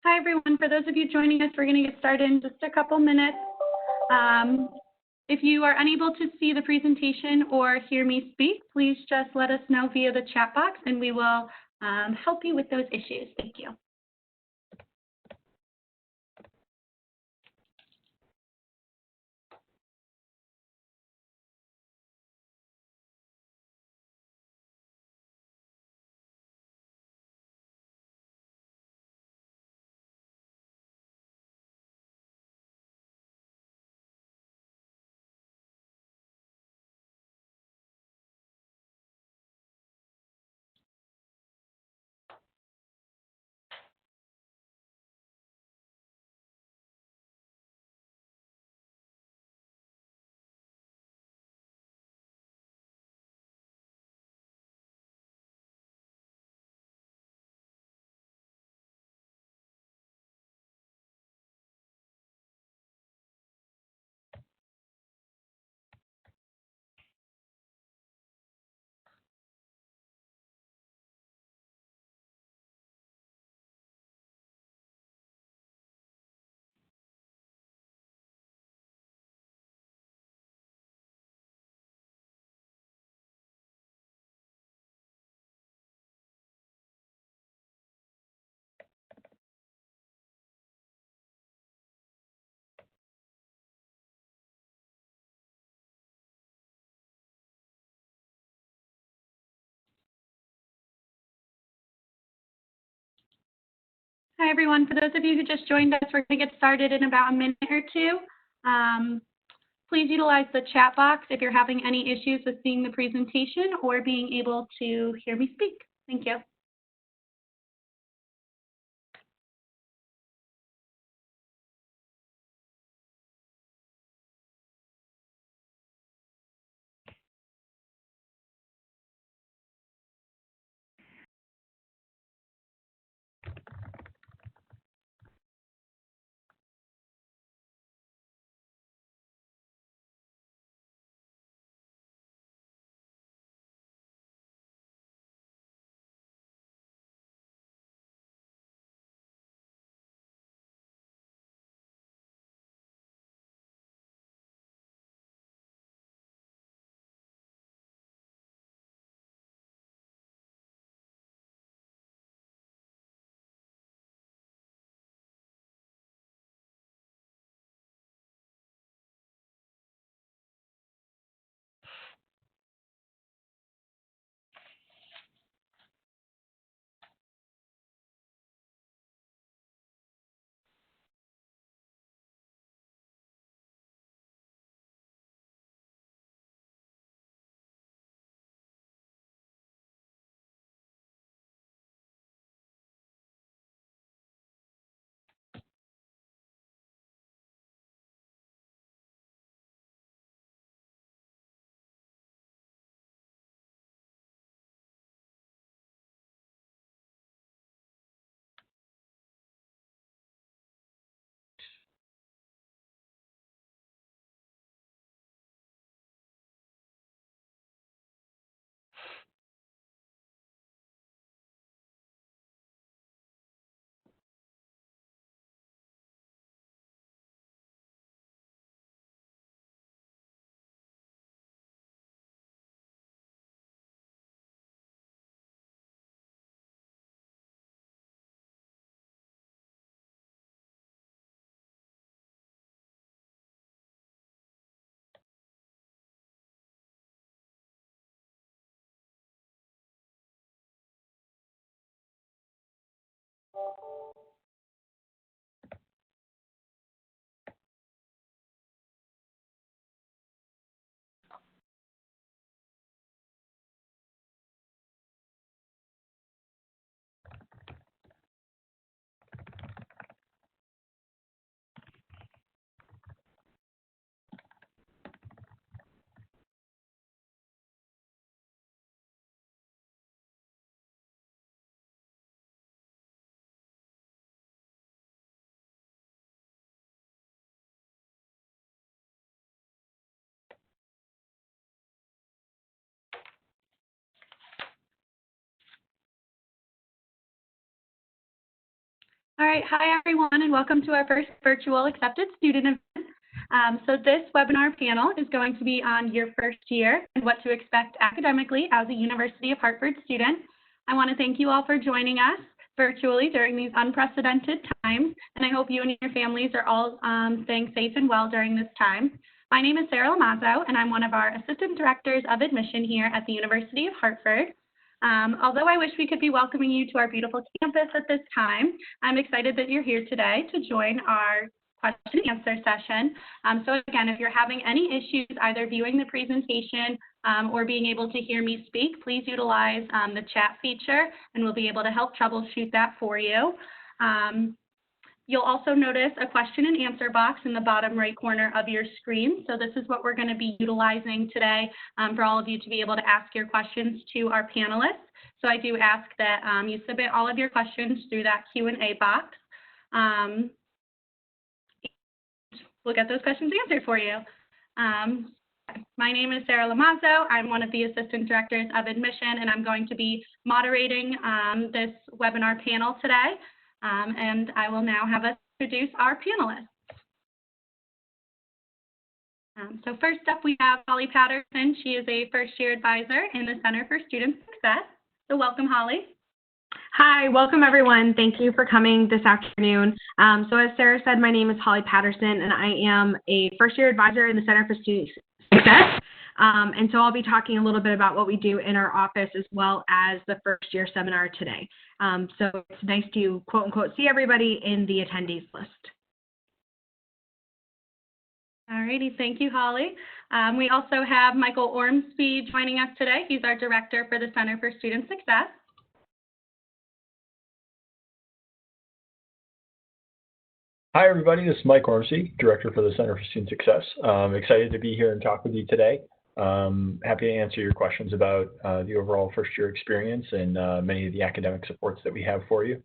Hi, everyone. For those of you joining us, we're going to get started in just a couple minutes. If you are unable to see the presentation or hear me speak, please just let us know via the chat box and we will help you with those issues. Thank you. Hi, everyone. For those of you who just joined us, we're going to get started in about a minute or two. Please utilize the chat box if you're having any issues with seeing the presentation or being able to hear me speak. Thank you. All right, hi everyone, and welcome to our first virtual accepted student event. So this webinar panel is going to be on your first year and what to expect academically as a University of Hartford student. I want to thank you all for joining us virtually during these unprecedented times, and I hope you and your families are all staying safe and well during this time. My name is Sarah Lamazzo, and I'm one of our Assistant Directors of Admission here at the University of Hartford. Although I wish we could be welcoming you to our beautiful campus at this time, I'm excited that you're here today to join our question and answer session. So again, if you're having any issues either viewing the presentation or being able to hear me speak, please utilize the chat feature and we'll be able to help troubleshoot that for you. You'll also notice a question and answer box in the bottom right corner of your screen. So this is what we're going to be utilizing today for all of you to be able to ask your questions to our panelists. So I do ask that you submit all of your questions through that Q&A box. We'll get those questions answered for you. My name is Sarah Lamazzo. I'm one of the Assistant Directors of Admission, and I'm going to be moderating this webinar panel today. And I will now have us introduce our panelists. So first up, we have Holly Patterson. She is a first-year advisor in the Center for Student Success. So welcome, Holly. Hi, welcome everyone. Thank you for coming this afternoon. So as Sarah said, my name is Holly Patterson, and I am a first-year advisor in the Center for Student Success. And so I'll be talking a little bit about what we do in our office as well as the first-year seminar today. So it's nice to quote unquote see everybody in the attendees list. All righty, thank you, Holly. We also have Michael Ormsby joining us today. He's our Director for the Center for Student Success. Hi, everybody. This is Mike Ormsby, Director for the Center for Student Success. I'm excited to be here and talk with you today. Happy to answer your questions about the overall first-year experience and many of the academic supports that we have for you.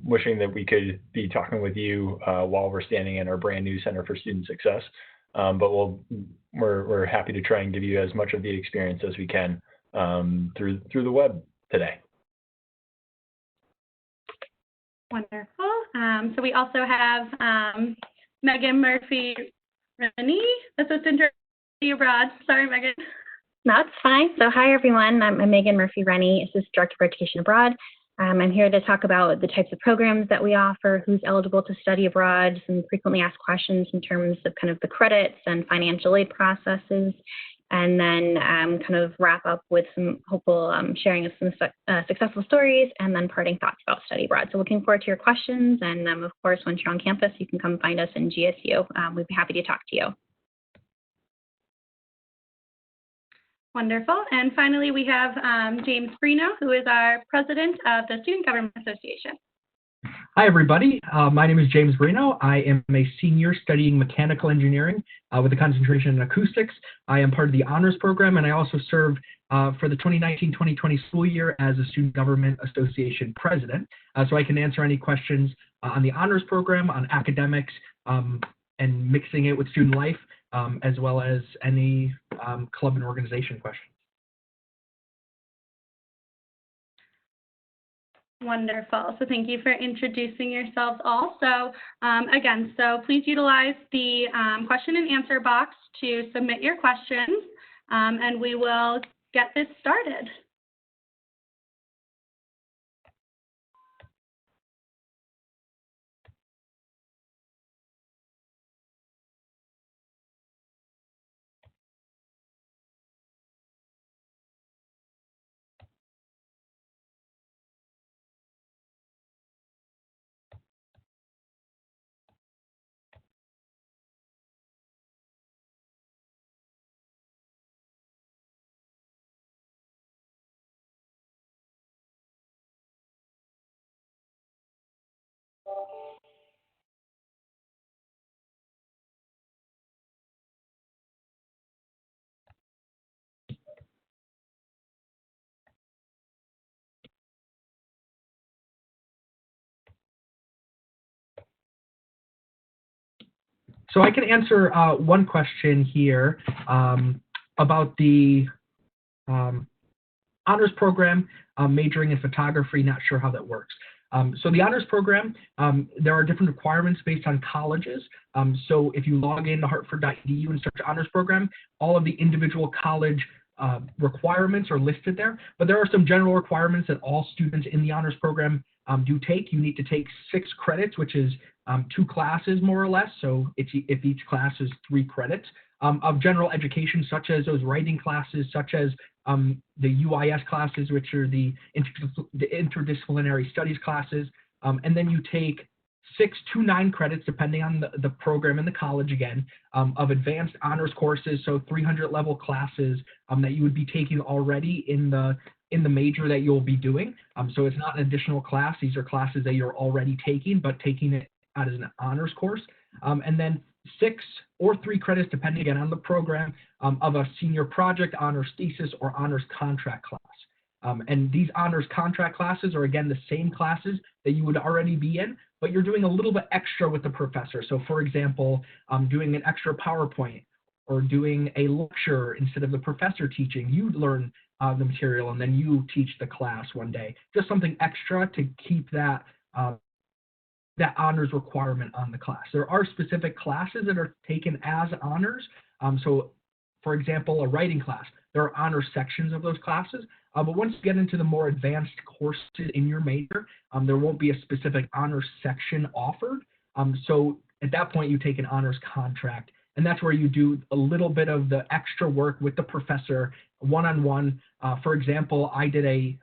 Wishing that we could be talking with you while we're standing in our brand new Center for Student Success, but we're happy to try and give you as much of the experience as we can through the web today. Wonderful. So we also have Megan Murphy-Rennie, Assistant Director Abroad. Sorry, Megan. That's fine. So hi, everyone. I'm Megan Murphy-Rennie, Assistant Director for Education Abroad. I'm here to talk about the types of programs that we offer, who's eligible to study abroad, some frequently asked questions in terms of kind of the credits and financial aid processes, and then kind of wrap up with some hopeful sharing of some successful stories and then parting thoughts about study abroad. So looking forward to your questions. And of course, once you're on campus, you can come find us in GSU. We'd be happy to talk to you. Wonderful. And finally, we have James Brino, who is our president of the Student Government Association. Hi, everybody. My name is James Brino. I am a senior studying mechanical engineering with a concentration in acoustics. I am part of the honors program, and I also serve for the 2019-2020 school year as a Student Government Association president. So I can answer any questions on the honors program, on academics, and mixing it with student life, as well as any club and organization questions. Wonderful. So thank you for introducing yourselves all. So again, so please utilize the question and answer box to submit your questions, and we will get this started. So I can answer one question here about the honors program, majoring in photography, not sure how that works. So the honors program, there are different requirements based on colleges. So if you log in to hartford.edu and search honors program, all of the individual college requirements are listed there, but there are some general requirements that all students in the honors program do take. You need to take 6 credits, which is 2 classes more or less. So if each class is 3 credits of general education, such as those writing classes, such as the UIS classes, which are the interdisciplinary studies classes, and then you take 6 to 9 credits, depending on the program in the college again, of advanced honors courses, so 300 level classes that you would be taking already in the major that you'll be doing. So it's not an additional class. These are classes that you're already taking, but taking it out as an honors course. And then 6 or 3 credits, depending again on the program, of a senior project, honors thesis, or honors contract class. And these honors contract classes are, again, the same classes that you would already be in, but you're doing a little bit extra with the professor. So, for example, doing an extra PowerPoint or doing a lecture instead of the professor teaching. You learn the material and then you teach the class one day. Just something extra to keep that that honors requirement on the class. There are specific classes that are taken as honors. So, for example, a writing class, there are honor sections of those classes. But once you get into the more advanced courses in your major, there won't be a specific honors section offered. So at that point, you take an honors contract, and that's where you do a little bit of the extra work with the professor one-on-one. For example, I did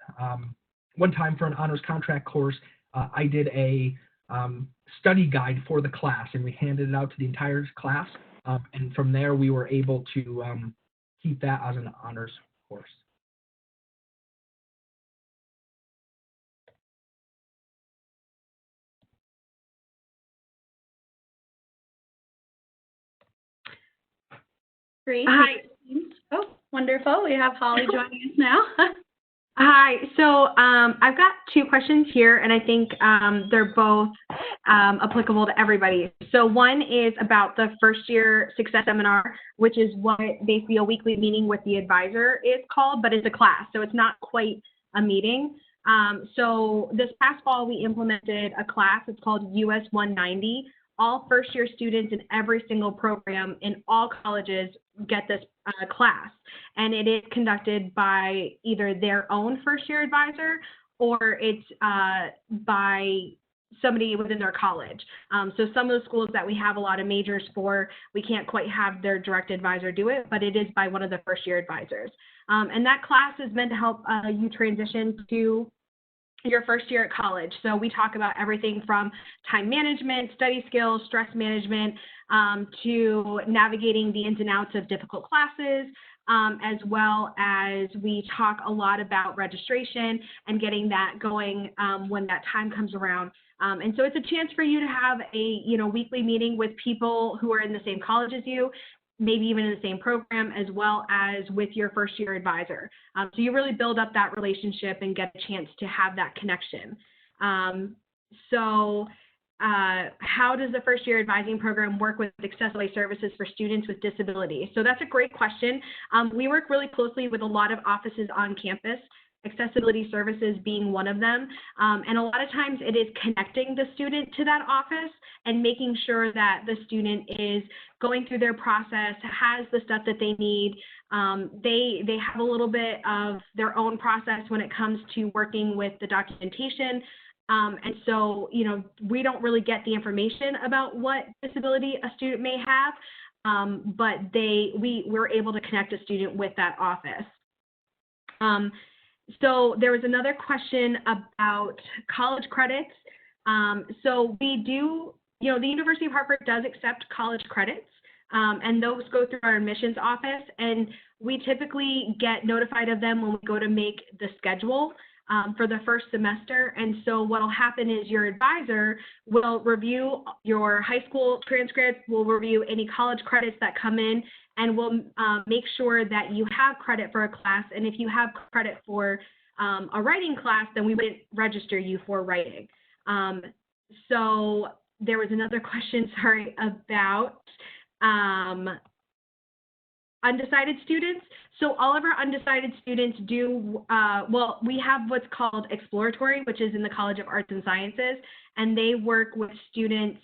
one time for an honors contract course, I did a study guide for the class, and we handed it out to the entire class. And from there, we were able to keep that as an honors course. Great. Hi. Oh, wonderful. We have Holly joining us now. Hi. So I've got 2 questions here, and I think they're both applicable to everybody. So one is about the first year success seminar, which is what basically a weekly meeting with the advisor is called, but it's a class, so it's not quite a meeting. So this past fall, we implemented a class. It's called US 190. All first year students in every single program in all colleges get this class, and it is conducted by either their own first year advisor or it's by somebody within their college. So some of the schools that we have a lot of majors for, we can't quite have their direct advisor do it, but it is by one of the first year advisors. And that class is meant to help you transition to your first year at college. So we talk about everything from time management, study skills, stress management, to navigating the ins and outs of difficult classes, as well as we talk a lot about registration and getting that going when that time comes around. And so it's a chance for you to have a weekly meeting with people who are in the same college as you, maybe even in the same program, as well as with your first year advisor. So you really build up that relationship and get a chance to have that connection. How does the first year advising program work with accessibility services for students with disabilities? So that's a great question. We work really closely with a lot of offices on campus, accessibility services being one of them. And a lot of times it is connecting the student to that office and making sure that the student is going through their process, has the stuff that they need. They have a little bit of their own process when it comes to working with the documentation. And so, we don't really get the information about what disability a student may have, but we're able to connect a student with that office. So there was another question about college credits. So we do, the University of Hartford does accept college credits, and those go through our admissions office, and we typically get notified of them when we go to make the schedule for the first semester. And so what will happen is your advisor will review your high school transcript, will review any college credits that come in, and we'll make sure that you have credit for a class. And if you have credit for a writing class, then we wouldn't register you for writing. So there was another question, sorry, about undecided students. So all of our undecided students do, well, we have what's called exploratory, which is in the College of Arts and Sciences, and they work with students.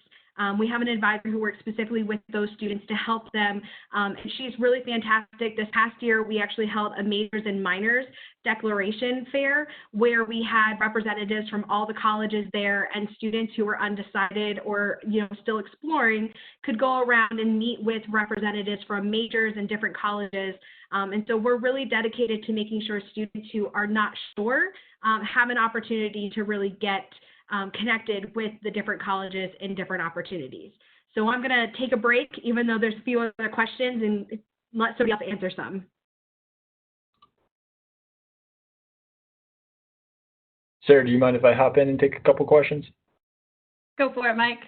We have an advisor who works specifically with those students to help them, and she's really fantastic. This past year, we actually held a majors and minors declaration fair where we had representatives from all the colleges there, and students who were undecided or still exploring could go around and meet with representatives from majors and different colleges. And so we're really dedicated to making sure students who are not sure have an opportunity to really get connected with the different colleges and different opportunities. So I'm going to take a break, even though there's a few other questions, and let somebody else answer some. Sarah, do you mind if I hop in and take a couple questions? Go for it, Mike.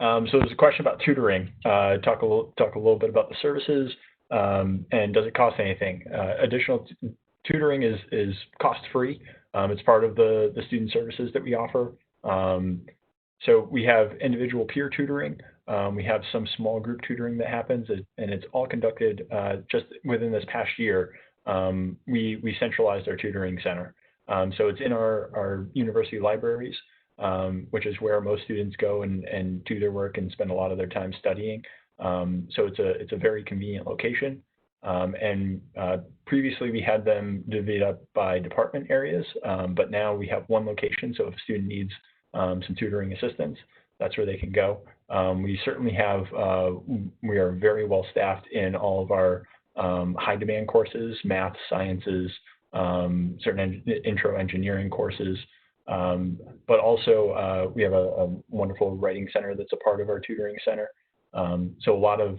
So there's a question about tutoring. Talk a little bit about the services, and does it cost anything? Additional tutoring is cost-free. It's part of the student services that we offer. So we have individual peer tutoring. We have some small group tutoring that happens, and it's all conducted just within this past year. We centralized our tutoring center. So it's in our university libraries, which is where most students go and do their work and spend a lot of their time studying. So it's a very convenient location. And previously we had them divvied up by department areas, but now we have one location. So if a student needs some tutoring assistance, that's where they can go. We certainly have, we are very well staffed in all of our high demand courses, math, sciences, certain intro engineering courses. But also we have a wonderful writing center that's a part of our tutoring center. So a lot of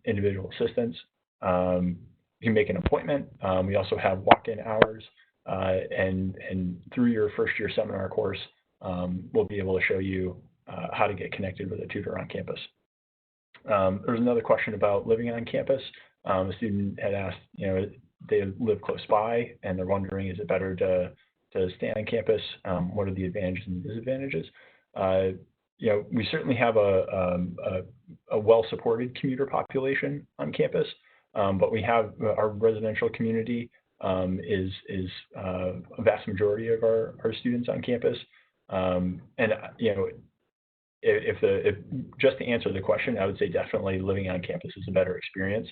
individual assistance. You can make an appointment. We also have walk-in hours, and through your first year seminar course, we'll be able to show you how to get connected with a tutor on campus. There's another question about living on campus. A student had asked, they live close by and they're wondering, is it better to stay on campus? What are the advantages and disadvantages? We certainly have a well-supported commuter population on campus, but we have our residential community is a vast majority of our students on campus. If just to answer the question, I would say definitely living on campus is a better experience.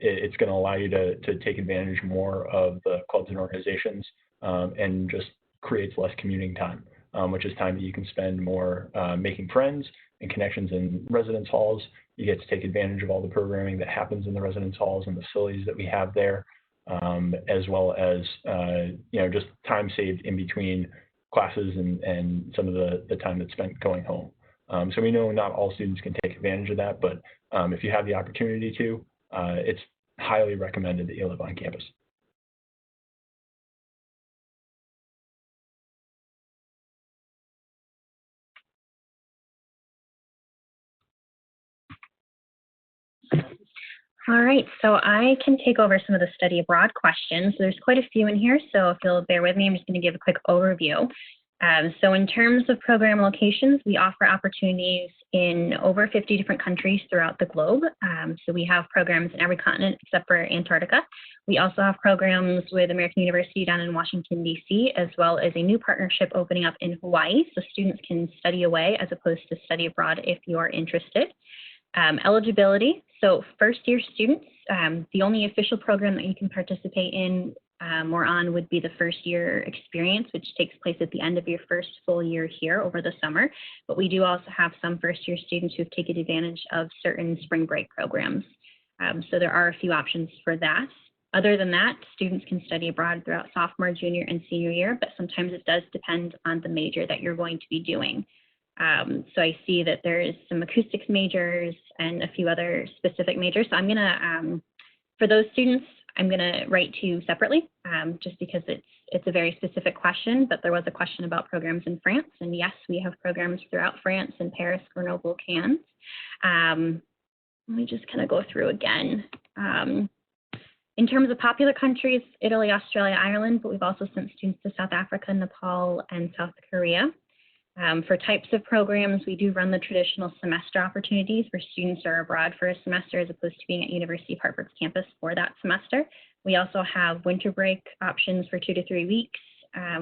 It's going to allow you to take advantage more of the clubs and organizations, and just creates less commuting time, which is time that you can spend more making friends and connections in residence halls. You get to take advantage of all the programming that happens in the residence halls and the facilities that we have there, as well as just time saved in between classes and some of the time that's spent going home. So we know not all students can take advantage of that, but if you have the opportunity to, it's highly recommended that you live on campus. All right, so I can take over some of the study abroad questions. There's quite a few in here, so if you'll bear with me, I'm just going to give a quick overview. So in terms of program locations, we offer opportunities in over 50 different countries throughout the globe. So we have programs in every continent except for Antarctica. We also have programs with American University down in Washington, D.C., as well as a new partnership opening up in Hawaii, so students can study away as opposed to study abroad if you are interested. Eligibility, so first-year students, the only official program that you can participate in or on would be the first-year experience, which takes place at the end of your first full year here over the summer. But we do also have some first-year students who have taken advantage of certain spring break programs. So there are a few options for that. Other than that, students can study abroad throughout sophomore, junior, and senior year, but sometimes it does depend on the major that you're going to be doing. So I see that there is some acoustics majors and a few other specific majors. So I'm going to, for those students, I'm going to write to you separately, just because it's a very specific question, but there was a question about programs in France. And yes, we have programs throughout France and Paris, Grenoble, Cannes. Let me just kind of go through again. In terms of popular countries, Italy, Australia, Ireland, but we've also sent students to South Africa, Nepal, and South Korea. For types of programs, we do run the traditional semester opportunities where students are abroad for a semester as opposed to being at University of Hartford's campus for that semester. We also have winter break options for 2 to 3 weeks.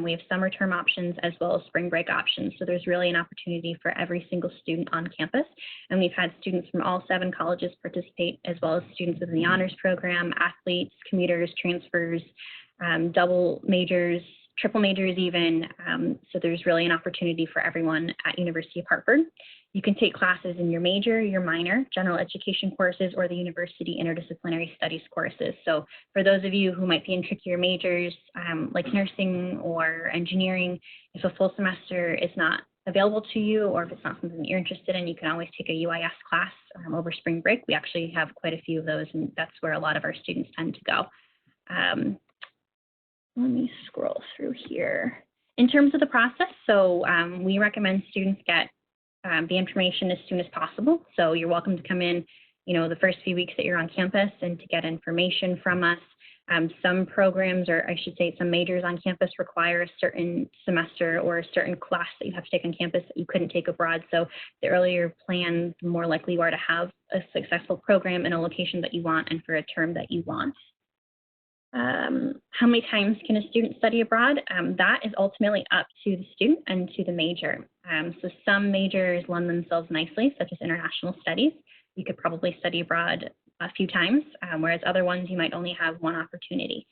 We have summer term options as well as spring break options. So there's really an opportunity for every single student on campus. And we've had students from all 7 colleges participate, as well as students within the honors program, athletes, commuters, transfers, double majors, triple majors even. So there's really an opportunity for everyone at University of Hartford. You can take classes in your major, your minor, general education courses, or the university interdisciplinary studies courses. So for those of you who might be in trickier majors like nursing or engineering, if a full semester is not available to you, or if it's not something that you're interested in, you can always take a UIS class over spring break. We actually have quite a few of those, and that's where a lot of our students tend to go. Let me scroll through here. In terms of the process, so we recommend students get the information as soon as possible. So you're welcome to come in, the first few weeks that you're on campus and to get information from us. Some programs, or I should say some majors on campus, require a certain semester or a certain class that you have to take on campus that you couldn't take abroad. So the earlier planned, the more likely you are to have a successful program in a location that you want and for a term that you want. How many times can a student study abroad? That is ultimately up to the student and to the major. So some majors lend themselves nicely, such as international studies. You could probably study abroad a few times, whereas other ones you might only have one opportunity.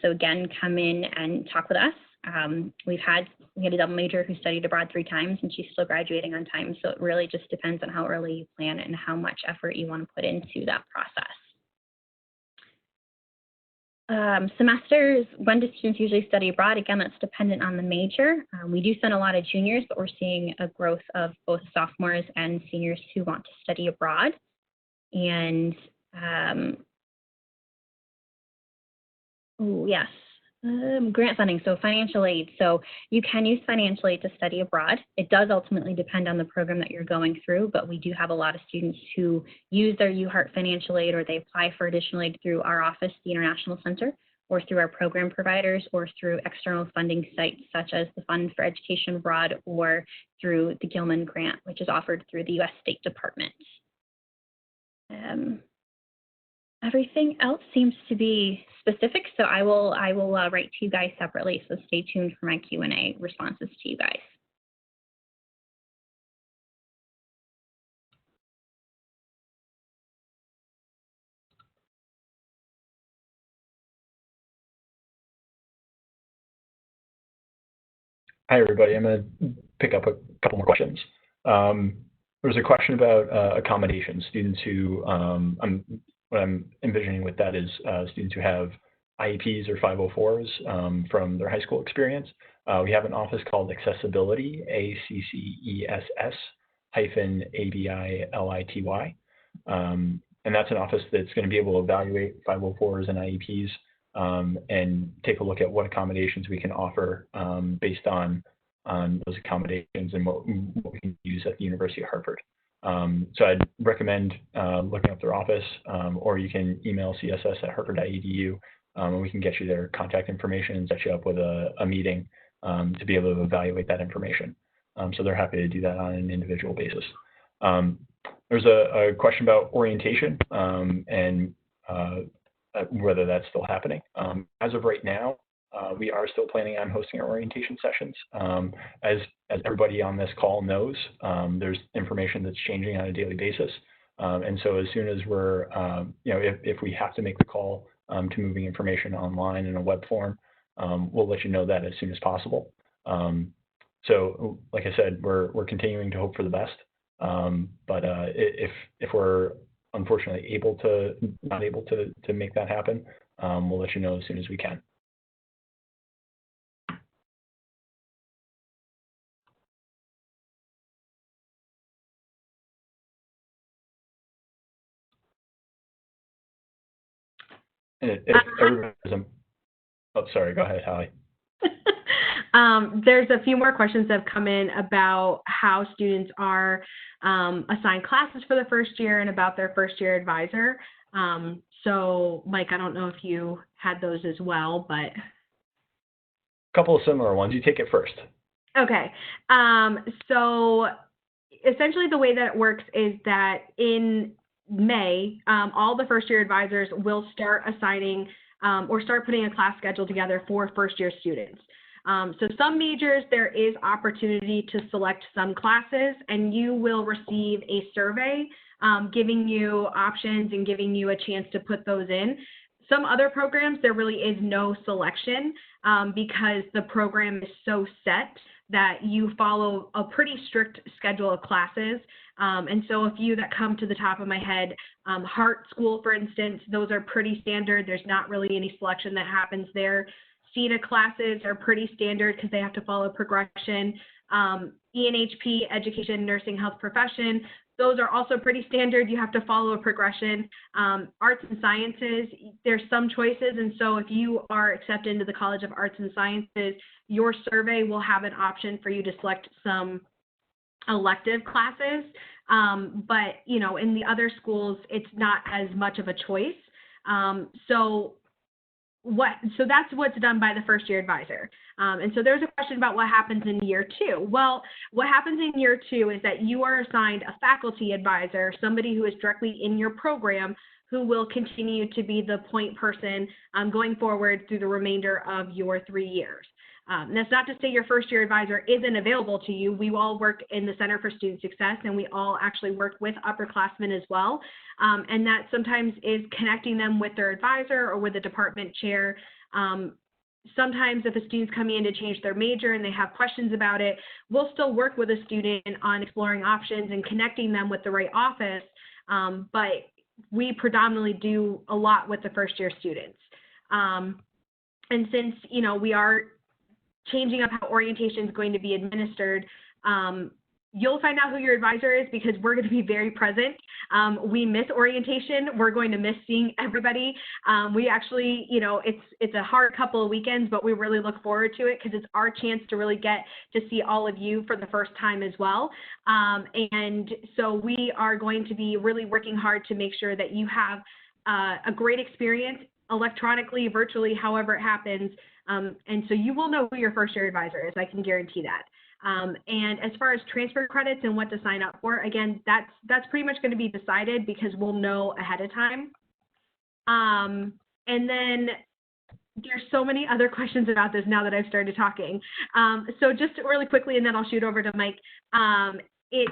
So again, come in and talk with us. We had a double major who studied abroad 3 times, and she's still graduating on time. So it really just depends on how early you plan and how much effort you want to put into that process. Semesters, when do students usually study abroad? Again, that's dependent on the major. We do send a lot of juniors, but we're seeing a growth of both sophomores and seniors who want to study abroad. And, yes, grant funding, so financial aid. So you can use financial aid to study abroad. It does ultimately depend on the program that you're going through, but we do have a lot of students who use their UHart financial aid, or they apply for additional aid through our office, the International Center, or through our program providers, or through external funding sites such as the Fund for Education Abroad, or through the Gilman Grant, which is offered through the U.S. State Department. Everything else seems to be specific, so I will write to you guys separately, so stay tuned for my Q&A responses to you guys. Hi, everybody. I'm going to pick up a couple more questions. There's a question about accommodations. Students who, what I'm envisioning with that is students who have IEPs or 504s from their high school experience. We have an office called Accessibility, ACCESS-ABILITY. And that's an office that's going to be able to evaluate 504s and IEPs and take a look at what accommodations we can offer based on those accommodations and what we can use at the University of Hartford. So I'd recommend looking up their office, or you can email css@hartford.edu, and we can get you their contact information and set you up with a meeting to be able to evaluate that information. So they're happy to do that on an individual basis. There's a question about orientation and whether that's still happening. As of right now, we are still planning on hosting our orientation sessions. As everybody on this call knows, there's information that's changing on a daily basis. And so as soon as we're, if we have to make the call to moving information online in a web form, we'll let you know that as soon as possible. So like I said, we're continuing to hope for the best. But if we're unfortunately not able to make that happen, we'll let you know as soon as we can. And if everybody oh, sorry, go ahead, Holly. There's a few more questions that have come in about how students are assigned classes for the first year and about their first year advisor. So Mike, I don't know if you had those as well, but. A couple of similar ones. You take it first. Okay. So essentially the way that it works is that in May, all the first year advisors will start assigning or start putting a class schedule together for first year students. So some majors, there is opportunity to select some classes, and you will receive a survey giving you options and giving you a chance to put those in. Some other programs, there really is no selection because the program is so set that you follow a pretty strict schedule of classes. And so a few that come to the top of my head, Hart School, for instance, those are pretty standard. There's not really any selection that happens there. CETA classes are pretty standard because they have to follow progression. ENHP, Education, Nursing, Health Profession, those are also pretty standard. You have to follow a progression. Arts and Sciences, there's some choices. And so if you are accepted into the College of Arts and Sciences, your survey will have an option for you to select some elective classes. But, you know, in the other schools, it's not as much of a choice. So that's what's done by the first year advisor. And so there's a question about what happens in year two. Well, what happens in year two is that you are assigned a faculty advisor, somebody who is directly in your program, who will continue to be the point person going forward through the remainder of your 3 years. That's not to say your first year advisor isn't available to you. We all work in the Center for Student Success, and we all actually work with upperclassmen as well. And that sometimes is connecting them with their advisor or with a department chair. Sometimes if a student's coming in to change their major and they have questions about it, we'll still work with a student on exploring options and connecting them with the right office. But we predominantly do a lot with the first year students. And since, you know, we are changing up how orientation is going to be administered, you'll find out who your advisor is because we're going to be very present. We miss orientation. We're going to miss seeing everybody. We actually, you know, it's a hard couple of weekends, but we really look forward to it because it's our chance to really get to see all of you for the first time as well. And so we are going to be really working hard to make sure that you have a great experience electronically, virtually, however it happens. And so you will know who your first year advisor is. I can guarantee that. And as far as transfer credits and what to sign up for, again, that's pretty much going to be decided because we'll know ahead of time. And then there's so many other questions about this now that I've started talking. So just really quickly, and then I'll shoot over to Mike. It's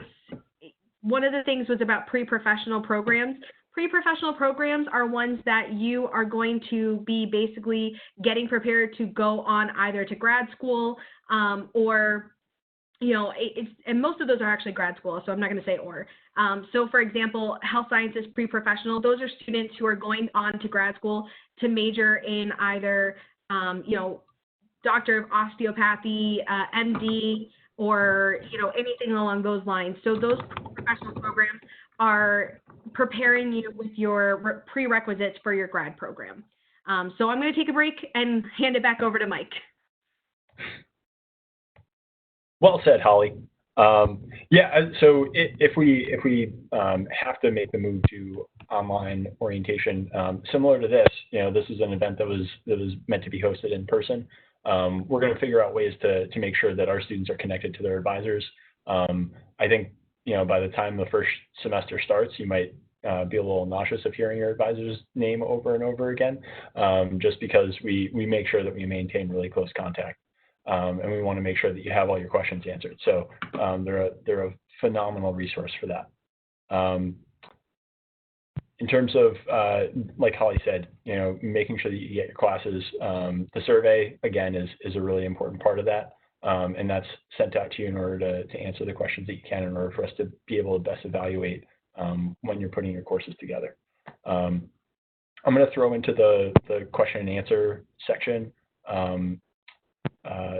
one of the things was about pre-professional programs. Pre-professional programs are ones that you are going to be basically getting prepared to go on either to grad school or, you know, and most of those are actually grad school, so I'm not going to say or. So for example, health sciences pre-professional, those are students who are going on to grad school to major in either, you know, doctor of osteopathy, MD, or, you know, anything along those lines. So those professional programs are preparing you with your prerequisites for your grad program. So I'm going to take a break and hand it back over to Mike. Well said, Holly. Yeah, so if we have to make the move to online orientation, similar to this, you know, this is an event that was meant to be hosted in person. We're going to figure out ways to make sure that our students are connected to their advisors. I think, you know, by the time the first semester starts, you might be a little nauseous of hearing your advisor's name over and over again, just because we make sure that we maintain really close contact. And we want to make sure that you have all your questions answered. So they're a phenomenal resource for that. In terms of, like Holly said, you know, making sure that you get your classes, the survey, again, is a really important part of that. And that's sent out to you in order to answer the questions that you can in order for us to be able to best evaluate when you're putting your courses together. I'm going to throw into the question and answer section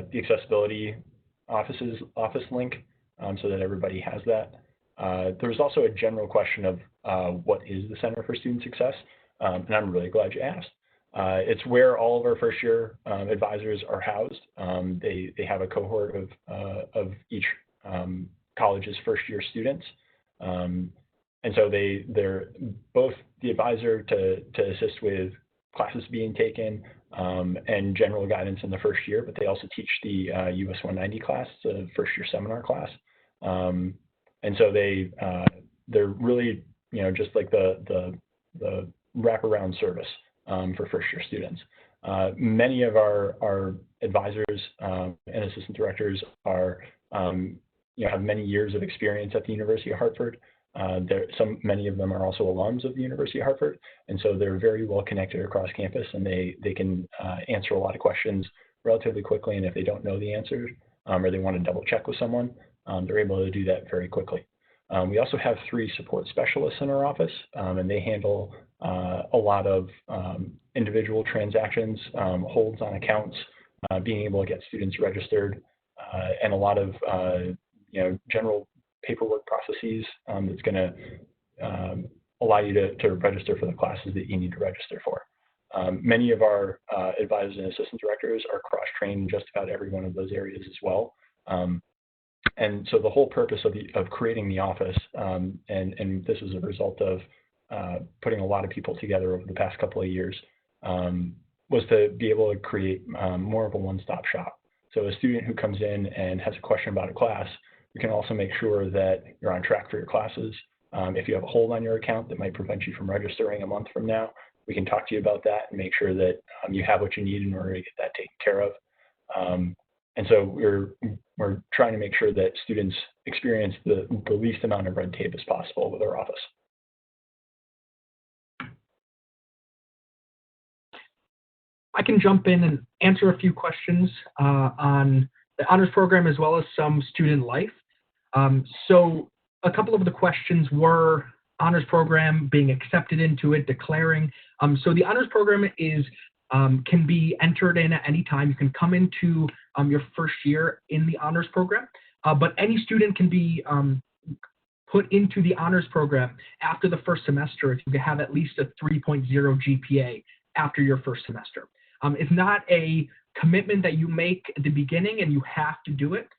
the accessibility office link so that everybody has that. There's also a general question of what is the Center for Student Success, and I'm really glad you asked. It's where all of our first year advisors are housed. They have a cohort of each college's first year students. And so they're both the advisor to assist with classes being taken, and general guidance in the first year, but they also teach the US 190 class, the first year seminar class. And so they're really, just like the wraparound service for first year students. Many of our advisors and assistant directors are, have many years of experience at the University of Hartford. Many of them are also alums of the University of Hartford, and so they're very well connected across campus, and they can answer a lot of questions relatively quickly. And if they don't know the answers or they want to double check with someone, they're able to do that very quickly. We also have 3 support specialists in our office, and they handle a lot of individual transactions, holds on accounts, being able to get students registered, and a lot of general paperwork processes that's going to allow you to register for the classes that you need to register for. Many of our advisors and assistant directors are cross-trained in just about every one of those areas as well. And so the whole purpose of creating the office, and this is a result of putting a lot of people together over the past couple of years, was to be able to create more of a one-stop shop. So a student who comes in and has a question about a class, we can also make sure that you're on track for your classes. If you have a hold on your account that might prevent you from registering a month from now, we can talk to you about that and make sure that you have what you need in order to get that taken care of. And so we're trying to make sure that students experience the least amount of red tape as possible with our office. I can jump in and answer a few questions on the honors program as well as some student life. So a couple of the questions were honors program, being accepted into it, declaring. So the honors program is can be entered in at any time. You can come into your first year in the honors program, but any student can be put into the honors program after the first semester if you have at least a 3.0 GPA after your first semester. It's not a commitment that you make at the beginning and you have to do it.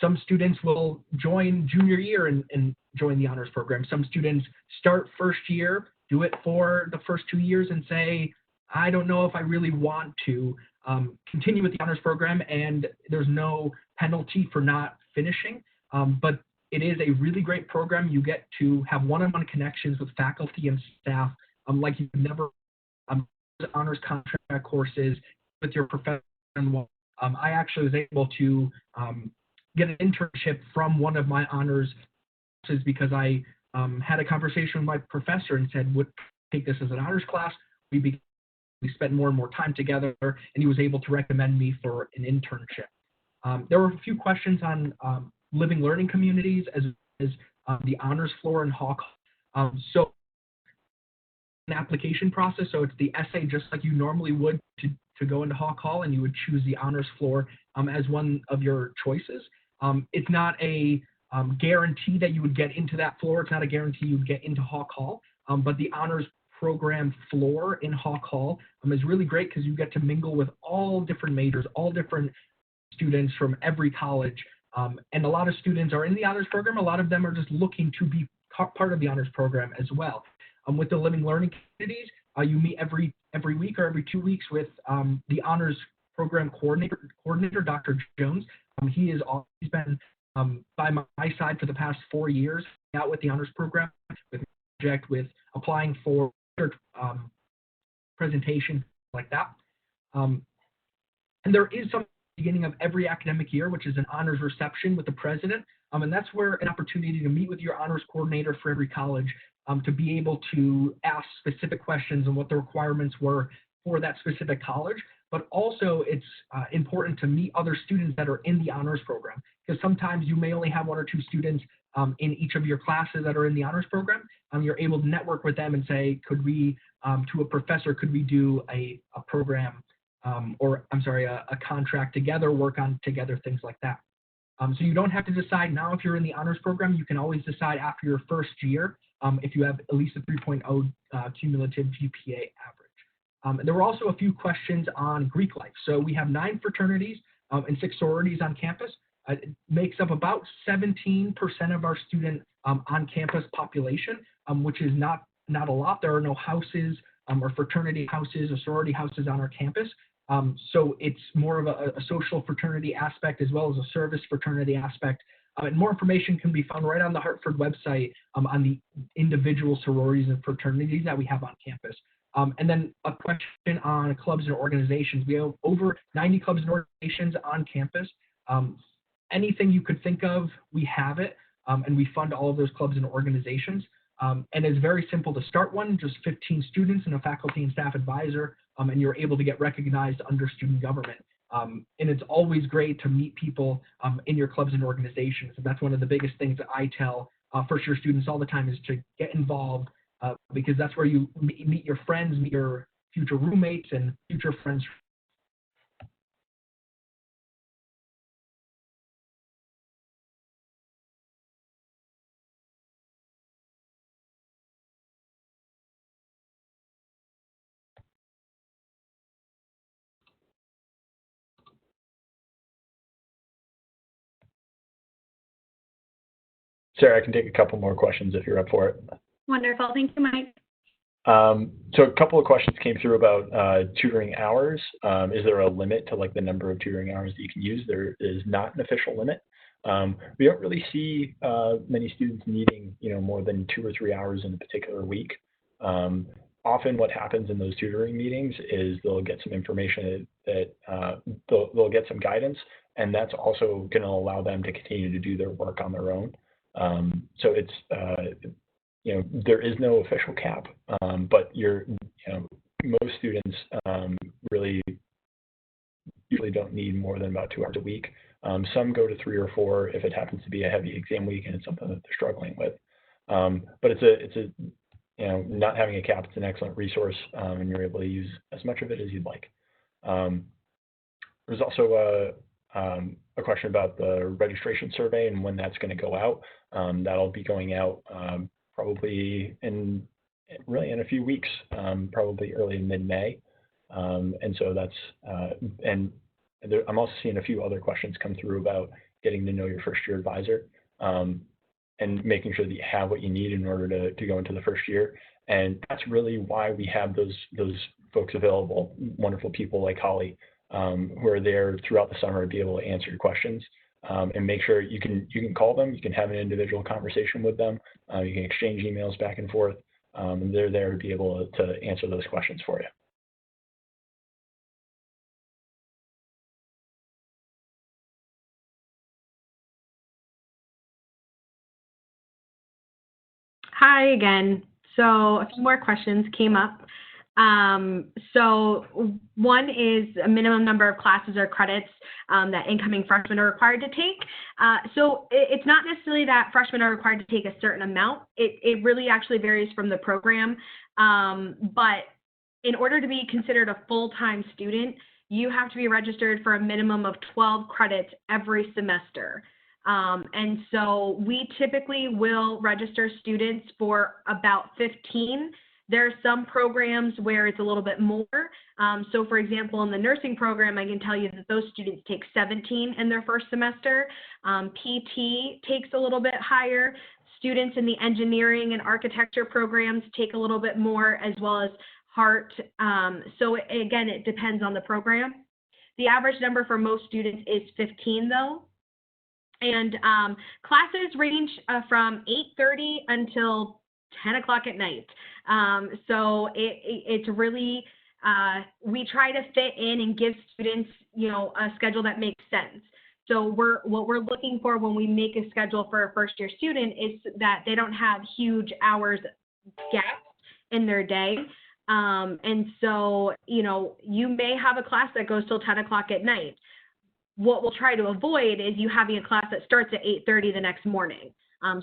Some students will join junior year and join the honors program. Some students start first year, do it for the first 2 years and say, I don't know if I really want to continue with the honors program, and there's no penalty for not finishing. But it is a really great program. You get to have one-on-one connections with faculty and staff like you've never honors contract courses with your professor. I actually was able to get an internship from one of my honors classes because I had a conversation with my professor and said, would take this as an honors class. We spent more and more time together, and he was able to recommend me for an internship. There were a few questions on living learning communities as the honors floor in Hawk. So an application process, so it's the essay just like you normally would to go into Hawk Hall, and you would choose the honors floor as one of your choices. It's not a guarantee that you would get into that floor. It's not a guarantee you would get into Hawk Hall, but the honors program floor in Hawk Hall is really great because you get to mingle with all different majors, all different students from every college. And a lot of students are in the honors program. A lot of them are just looking to be part of the honors program as well. With the living learning communities, you meet every week or every 2 weeks with the honors program coordinator, Dr. Jones. He's been by my side for the past 4 years, out with the honors program, with project, with applying for presentation like that. And there is some beginning of every academic year, which is an honors reception with the president. And that's where an opportunity to meet with your honors coordinator for every college to be able to ask specific questions on what the requirements were for that specific college. But also it's important to meet other students that are in the honors program, because sometimes you may only have 1 or 2 students in each of your classes that are in the honors program. You're able to network with them and say, could we, to a professor, could we do a program a contract together, work on together, things like that. So you don't have to decide now if you're in the honors program. You can always decide after your first year if you have at least a 3.0 cumulative GPA average. There were also a few questions on Greek life. So we have 9 fraternities and 6 sororities on campus. It makes up about 17% of our student on-campus population, which is not a lot. There are no houses or fraternity houses or sorority houses on our campus. So it's more of a social fraternity aspect as well as a service fraternity aspect. And more information can be found right on the Hartford website on the individual sororities and fraternities that we have on campus. And then a question on clubs and organizations. We have over 90 clubs and organizations on campus. Anything you could think of, we have it, and we fund all of those clubs and organizations. And it's very simple to start one, just 15 students and a faculty and staff advisor, and you're able to get recognized under student government. And it's always great to meet people in your clubs and organizations. And that's one of the biggest things that I tell first-year students all the time is to get involved, because that's where you meet your friends, meet your future roommates and future friends. Sarah, I can take a couple more questions if you're up for it. Wonderful. Thank you, Mike. So a couple of questions came through about tutoring hours. Is there a limit to like the number of tutoring hours that you can use? There is not an official limit. We don't really see many students needing, more than 2 or 3 hours in a particular week. Often what happens in those tutoring meetings is they'll get some information that they'll get some guidance, and that's also going to allow them to continue to do their work on their own. So it's, there is no official cap, but most students really usually don't need more than about 2 hours a week. Some go to 3 or 4 if it happens to be a heavy exam week and it's something that they're struggling with. But it's not having a cap, it's an excellent resource, and you're able to use as much of it as you'd like. There's also a question about the registration survey and when that's going to go out. That'll be going out probably in a few weeks, probably early mid-May. And so that's, I'm also seeing a few other questions come through about getting to know your first year advisor, and making sure that you have what you need in order to go into the first year. And that's really why we have those folks available, wonderful people like Holly, who are there throughout the summer to be able to answer your questions, and make sure you can call them, you can have an individual conversation with them, you can exchange emails back and forth, and they're there to be able to answer those questions for you. Hi again. So a few more questions came up. So one is a minimum number of classes or credits that incoming freshmen are required to take. So it's not necessarily that freshmen are required to take a certain amount. It really actually varies from the program. But in order to be considered a full-time student, you have to be registered for a minimum of 12 credits every semester. And so we typically will register students for about 15. There are some programs where it's a little bit more. So for example, in the nursing program, I can tell you that those students take 17 in their first semester. PT takes a little bit higher. Students in the engineering and architecture programs take a little bit more, as well as UHart. So again, it depends on the program. The average number for most students is 15 though. And classes range from 8:30 until 10 o'clock at night. So it's really, we try to fit in and give students, a schedule that makes sense. So what we're looking for when we make a schedule for a first-year student is that they don't have huge hours gaps in their day. And so, you may have a class that goes till 10 o'clock at night. What we'll try to avoid is you having a class that starts at 8:30 the next morning.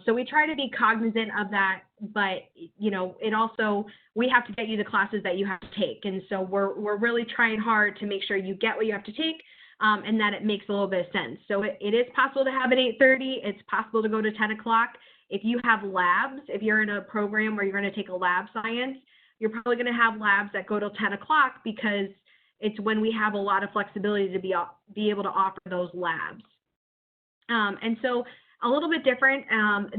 So we try to be cognizant of that, but it also, we have to get you the classes that you have to take. And so we're really trying hard to make sure you get what you have to take, and that it makes a little bit of sense. So it is possible to have it 8:30. It's possible to go to 10 o'clock. If you have labs, if you're in a program where you're going to take a lab science, you're probably going to have labs that go till 10 o'clock because it's when we have a lot of flexibility to be able to offer those labs. And so a little bit different,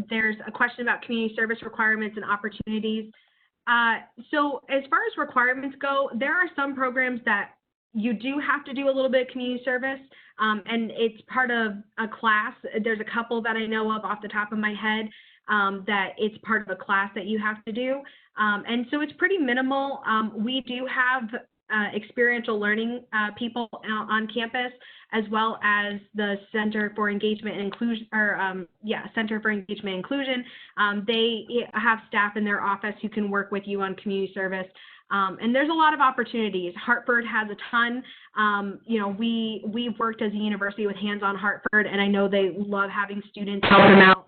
there's a question about community service requirements and opportunities. So as far as requirements go, there are some programs that, you do have to do a little bit of community service, and it's part of a class. There's a couple that I know of off the top of my head that it's part of a class that you have to do. And so it's pretty minimal. We do have experiential learning people on campus, as well as the Center for Engagement and Inclusion, Center for Engagement and Inclusion. They have staff in their office who can work with you on community service. And there's a lot of opportunities. Hartford has a ton. We've worked as a university with Hands on Hartford, and I know they love having students help them out.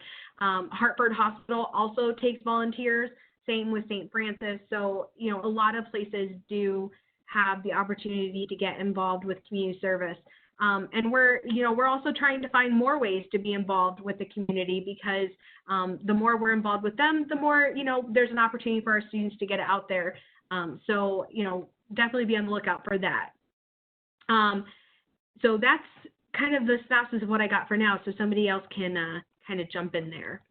Hartford Hospital also takes volunteers, same with St. Francis. So, a lot of places do have the opportunity to get involved with community service. And we're also trying to find more ways to be involved with the community, because the more we're involved with them, the more, there's an opportunity for our students to get it out there. So, definitely be on the lookout for that. So that's kind of the synopsis of what I got for now. So somebody else can kind of jump in there.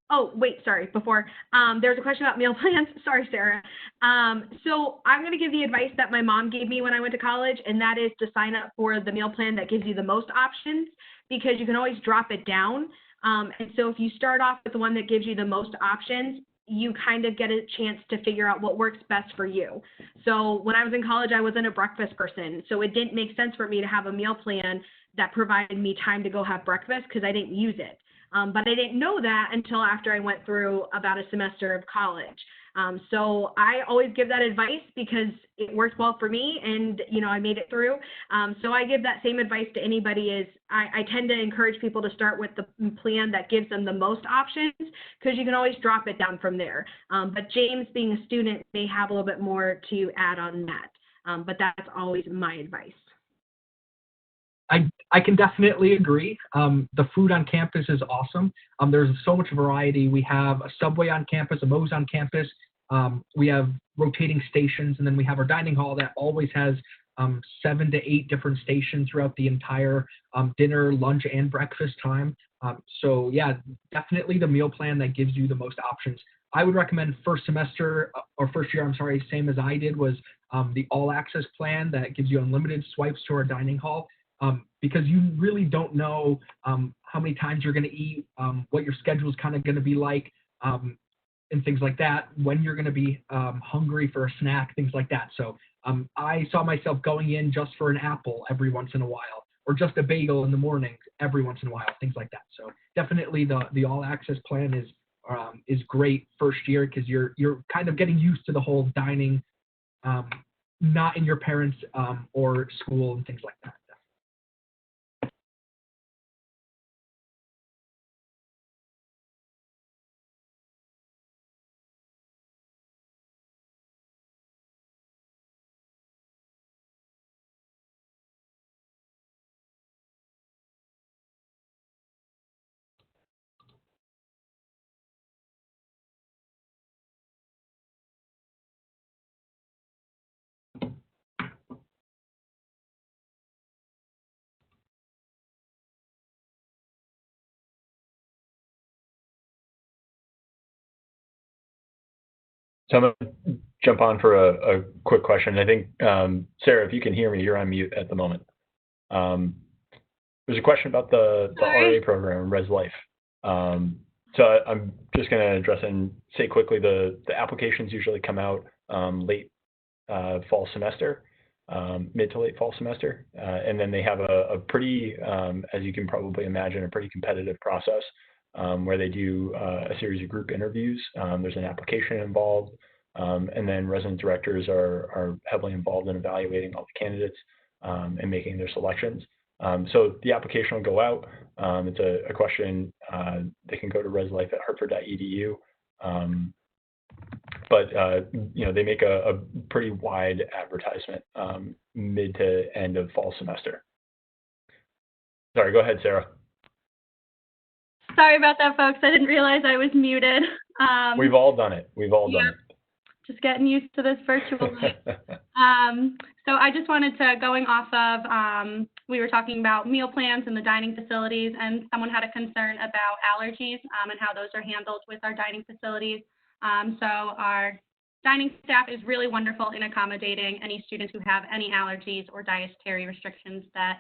Oh, wait, sorry, before, there's a question about meal plans. Sorry, Sarah. So I'm going to give the advice that my mom gave me when I went to college, and that is to sign up for the meal plan that gives you the most options, because you can always drop it down. And so if you start off with the one that gives you the most options, you kind of get a chance to figure out what works best for you. So when I was in college, I wasn't a breakfast person, so it didn't make sense for me to have a meal plan that provided me time to go have breakfast, because I didn't use it. But I didn't know that until after I went through about a semester of college. So I always give that advice because it worked well for me, and I made it through. So I give that same advice to anybody. Is I tend to encourage people to start with the plan that gives them the most options, because you can always drop it down from there. But James, being a student, may have a little bit more to add on that. But that's always my advice. I can definitely agree. The food on campus is awesome. There's so much variety. We have a Subway on campus, a Moe's on campus. We have rotating stations, and then we have our dining hall that always has 7 to 8 different stations throughout the entire dinner, lunch, and breakfast time. So yeah, definitely the meal plan that gives you the most options. I would recommend first year, same as I did, was the all access plan that gives you unlimited swipes to our dining hall. Because you really don't know how many times you're going to eat, what your schedule is kind of going to be like, and things like that, when you're going to be hungry for a snack, things like that. So I saw myself going in just for an apple every once in a while, or just a bagel in the morning every once in a while, things like that. So definitely the all access plan is great first year, because you're kind of getting used to the whole dining, not in your parents' or school and things like that. So I'm going to jump on for a quick question. I think, Sarah, if you can hear me, you're on mute at the moment. There's a question about the RA program, Reslife. So I'm just going to address and say quickly, the applications usually come out late fall semester, mid to late fall semester. And then they have a pretty, as you can probably imagine, a pretty competitive process. Where they do a series of group interviews. There's an application involved, and then resident directors are heavily involved in evaluating all the candidates and making their selections. So the application will go out. It's a question. They can go to reslife at hartford.edu. But they make a pretty wide advertisement mid to end of fall semester. Sorry, go ahead, Sarah. Sorry about that, folks. I didn't realize I was muted. We've all done it. We've all done it. Just getting used to this virtual life. So I just wanted to, going off of, we were talking about meal plans and the dining facilities, and someone had a concern about allergies and how those are handled with our dining facilities. So our dining staff is really wonderful in accommodating any students who have any allergies or dietary restrictions that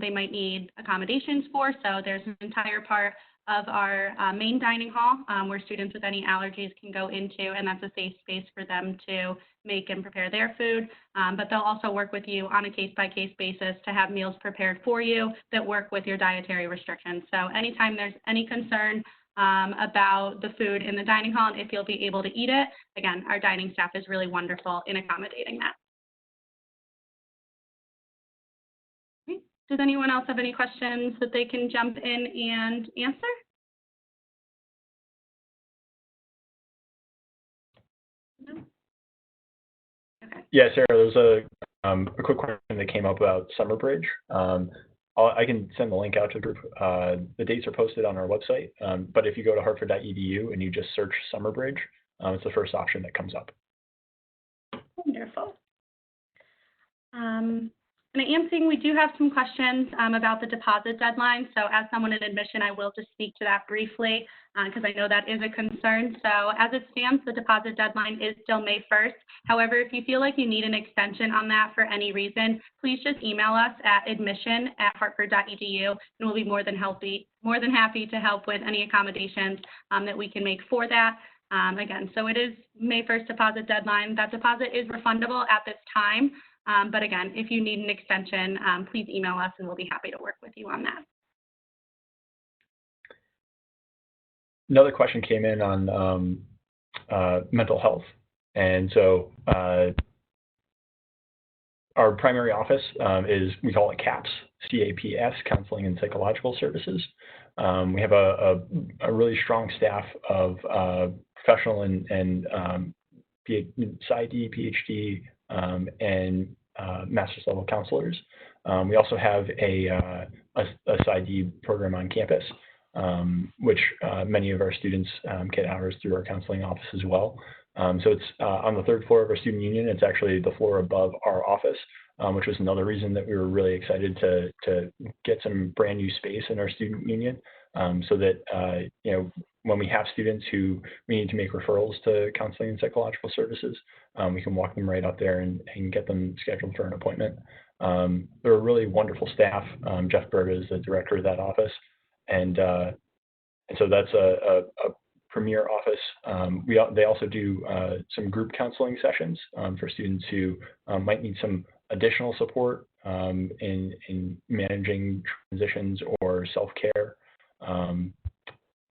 they might need accommodations for. So there's an entire part of our main dining hall where students with any allergies can go into, and that's a safe space for them to make and prepare their food. But they'll also work with you on a case-by-case basis to have meals prepared for you that work with your dietary restrictions. So anytime there's any concern about the food in the dining hall and if you'll be able to eat it, again, our dining staff is really wonderful in accommodating that. Does anyone else have any questions that they can jump in and answer? No? Okay. Yeah, Sarah, there's a quick question that came up about Summer Bridge. I can send the link out to the group. The dates are posted on our website, but if you go to hartford.edu and you just search Summer Bridge, it's the first option that comes up. Wonderful. And I am seeing we do have some questions about the deposit deadline. So as someone in admission, I will just speak to that briefly because I know that is a concern. So as it stands, the deposit deadline is still May 1st. However, if you feel like you need an extension on that for any reason, please just email us at admission@hartford.edu, and we'll be more than happy to help with any accommodations that we can make for that. Again, so it is May 1st deposit deadline. That deposit is refundable at this time. But again, if you need an extension, please email us and we'll be happy to work with you on that. Another question came in on mental health. And so our primary office is, we call it CAPS, C-A-P-S, Counseling and Psychological Services. We have a really strong staff of professional and PhD, PhD, and master's level counselors. We also have a PsyD program on campus, which many of our students get hours through our counseling office as well. So it's on the third floor of our student union. It's actually the floor above our office, which was another reason that we were really excited to get some brand new space in our student union, so that when we have students who we need to make referrals to counseling and psychological services, we can walk them right up there and get them scheduled for an appointment. They're a really wonderful staff. Jeff Berta is the director of that office, and so that's a premier office. They also do some group counseling sessions for students who might need some additional support in managing transitions or self-care.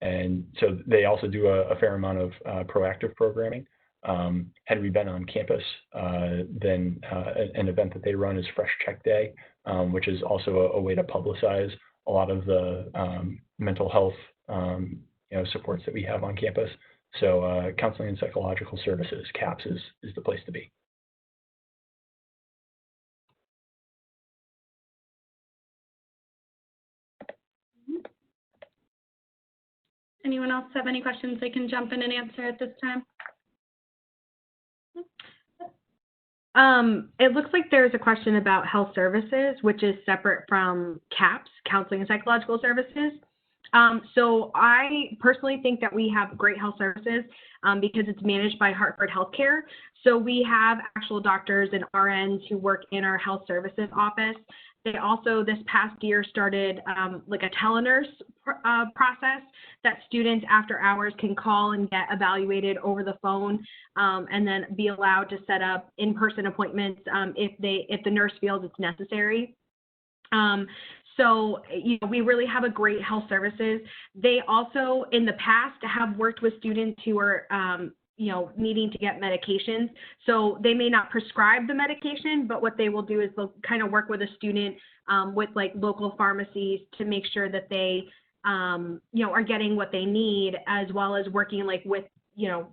And so they also do a fair amount of proactive programming. Had we been on campus, then an event that they run is Fresh Check Day, which is also a way to publicize a lot of the mental health supports that we have on campus. So counseling and psychological services, CAPS, is the place to be. Anyone else have any questions they can jump in and answer at this time? It looks like there's a question about health services, which is separate from CAPS, Counseling and Psychological Services. So I personally think that we have great health services because it's managed by Hartford Healthcare. So we have actual doctors and RNs who work in our health services office. They also, this past year, started like a telenurse process that students after hours can call and get evaluated over the phone, and then be allowed to set up in-person appointments if the nurse feels it's necessary. So, we really have a great health services. They also, in the past, have worked with students who are needing to get medications. So they may not prescribe the medication, but what they will do is they'll kind of work with a student with like local pharmacies to make sure that they, are getting what they need, as well as working like with,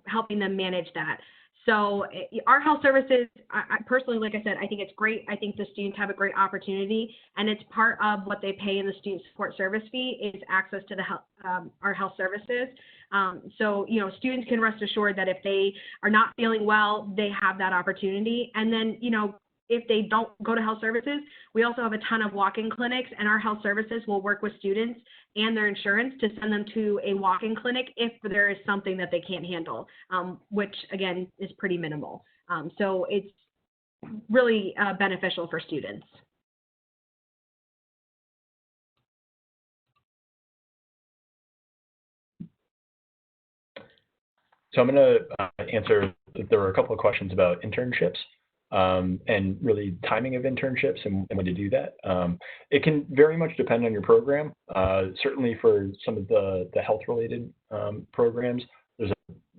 helping them manage that. So our health services, I personally, like I said, I think it's great. I think the students have a great opportunity, and it's part of what they pay in the student support service fee is access to the our health services. So, students can rest assured that if they are not feeling well, they have that opportunity. And then, if they don't go to health services, we also have a ton of walk-in clinics, and our health services will work with students and their insurance to send them to a walk-in clinic if there is something that they can't handle, which again is pretty minimal. So it's really beneficial for students. So I'm going to answer, there were a couple of questions about internships and really timing of internships and when to do that. It can very much depend on your program. Certainly for some of the health-related programs,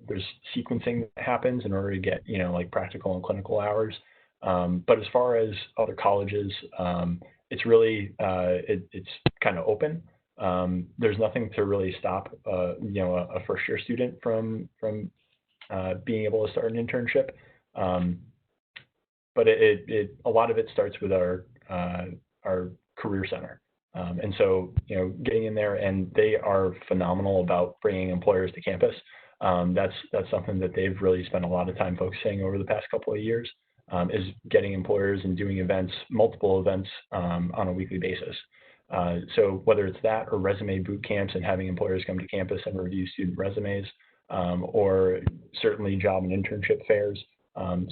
there's sequencing that happens in order to get, like practical and clinical hours. But as far as other colleges, it's really, it's kind of open. There's nothing to really stop, a first-year student from being able to start an internship. But a lot of it starts with our career center. And so, getting in there, and they are phenomenal about bringing employers to campus. That's something that they've really spent a lot of time focusing over the past couple of years, is getting employers and doing events, multiple events on a weekly basis. So whether it's that or resume boot camps and having employers come to campus and review student resumes, or certainly job and internship fairs.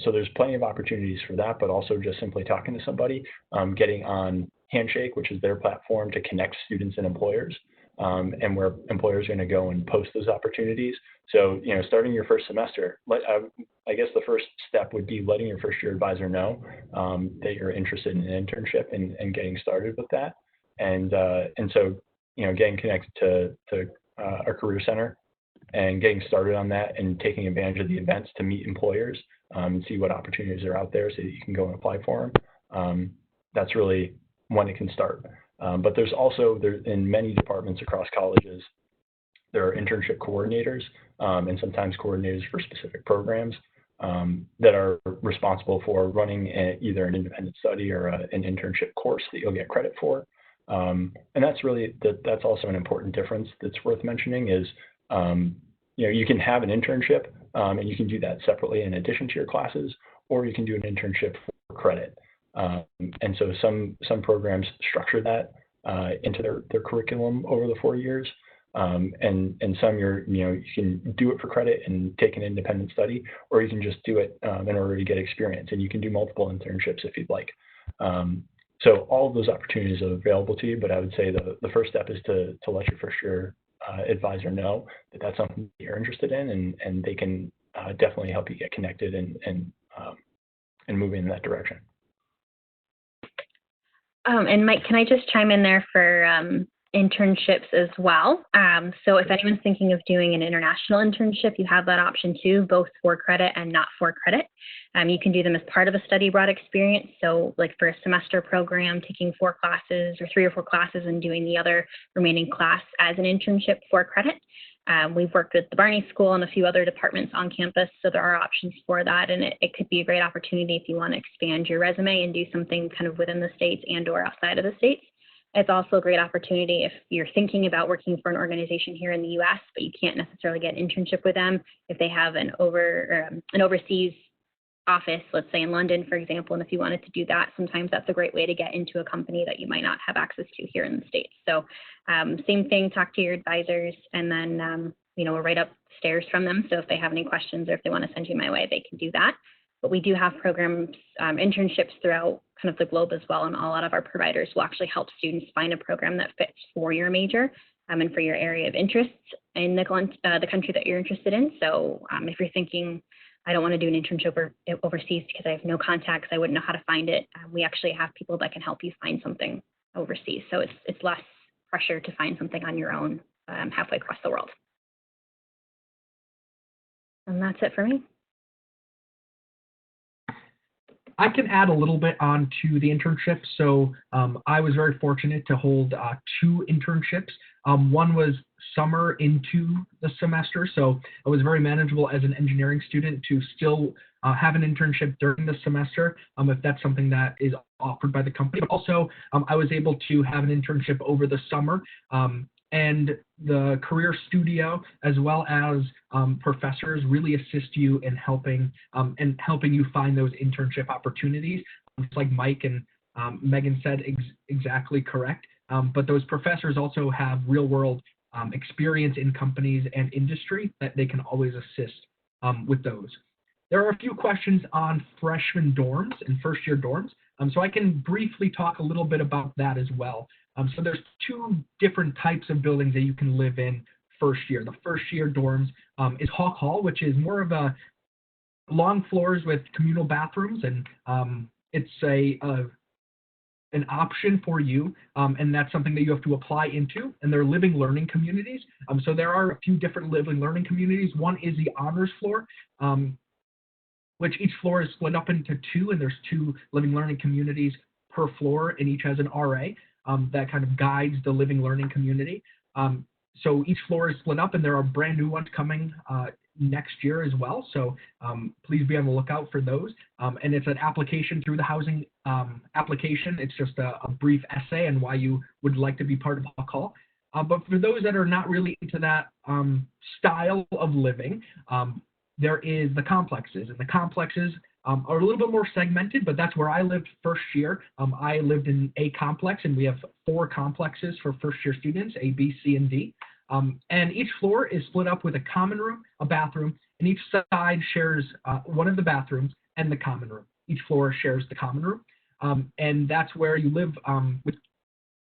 So there's plenty of opportunities for that, but also just simply talking to somebody, getting on Handshake, which is their platform to connect students and employers, and where employers are going to go and post those opportunities. So, starting your first semester, I guess the first step would be letting your first year advisor know that you're interested in an internship and getting started with that. And so, getting connected to our career center and getting started on that and taking advantage of the events to meet employers and see what opportunities are out there so that you can go and apply for them. That's really when it can start. But there's also, in many departments across colleges, there are internship coordinators and sometimes coordinators for specific programs that are responsible for running either an independent study or an internship course that you'll get credit for. And that's really, that's also an important difference that's worth mentioning is, you can have an internship and you can do that separately in addition to your classes, or you can do an internship for credit. And so some programs structure that into their curriculum over the 4 years. And some you can do it for credit and take an independent study, or you can just do it in order to get experience, and you can do multiple internships if you'd like. So all of those opportunities are available to you, but I would say the first step is to let your first year advisor know that that's something that you're interested in, and they can definitely help you get connected and move in that direction. And Mike, can I just chime in there for internships as well? So if anyone's thinking of doing an international internship, you have that option too, both for credit and not for credit. You can do them as part of a study abroad experience. So like for a semester program, taking 4 classes or 3 or 4 classes and doing the other remaining class as an internship for credit. We've worked with the Barney School and a few other departments on campus, so there are options for that, and it could be a great opportunity if you want to expand your resume and do something kind of within the States and or outside of the States. It's also a great opportunity if you're thinking about working for an organization here in the U.S., but you can't necessarily get an internship with them. If they have an overseas office, let's say in London, for example, and if you wanted to do that, sometimes that's a great way to get into a company that you might not have access to here in the States. So same thing, talk to your advisors, and then, we're right upstairs from them. So if they have any questions or if they want to send you my way, they can do that. But we do have programs, internships throughout kind of the globe as well, and a lot of our providers will actually help students find a program that fits for your major and for your area of interest in the country that you're interested in. So if you're thinking, I don't want to do an internship overseas because I have no contacts, I wouldn't know how to find it, we actually have people that can help you find something overseas. So it's less pressure to find something on your own halfway across the world. And that's it for me. I can add a little bit on to the internship. So I was very fortunate to hold 2 internships. One was summer into the semester, so it was very manageable as an engineering student to still have an internship during the semester if that's something that is offered by the company. But also, I was able to have an internship over the summer. And the career studio, as well as professors, really assist you in helping you find those internship opportunities. just like Mike and Megan said, exactly correct. But those professors also have real-world experience in companies and industry that they can always assist with those. There are a few questions on freshman dorms and first-year dorms, so I can briefly talk a little bit about that as well. So there's two different types of buildings that you can live in first year. The first-year dorms is Hawk Hall, which is more of a long floors with communal bathrooms, and it's an option for you, and that's something that you have to apply into, and they're living learning communities. So there are a few different living learning communities. One is the honors floor, which each floor is split up into two, and there's two living learning communities per floor, and each has an RA that kind of guides the living learning community. So each floor is split up, and there are brand new ones coming next year as well. So please be on the lookout for those. And it's an application through the housing application. It's just a brief essay on why you would like to be part of Hawk Hall. But for those that are not really into that style of living, there is the complexes. And the complexes are a little bit more segmented, but that's where I lived first year. I lived in a complex, and we have 4 complexes for first-year students, A, B, C, and D. And each floor is split up with a common room, a bathroom, and each side shares one of the bathrooms and the common room. Each floor shares the common room, and that's where you live with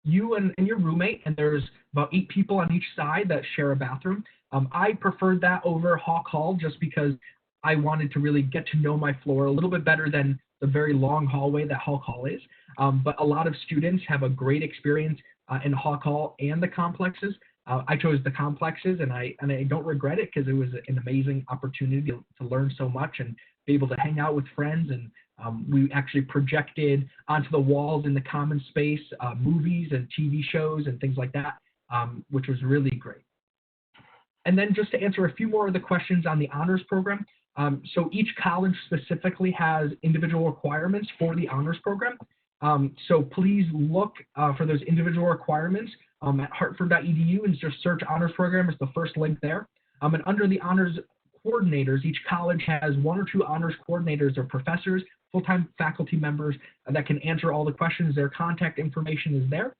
you and your roommate, and there's about 8 people on each side that share a bathroom. I preferred that over Hawk Hall just because I wanted to really get to know my floor a little bit better than the very long hallway that Hawk Hall is. But a lot of students have a great experience in Hawk Hall and the complexes. I chose the complexes, and I don't regret it because it was an amazing opportunity to learn so much and be able to hang out with friends. And we actually projected onto the walls in the common space movies and TV shows and things like that, which was really great. And then just to answer a few more of the questions on the honors program. So each college specifically has individual requirements for the honors program. So please look for those individual requirements at hartford.edu and just search honors program. It's the first link there. And under the honors coordinators, each college has 1 or 2 honors coordinators or professors, full-time faculty members that can answer all the questions. Their contact information is there.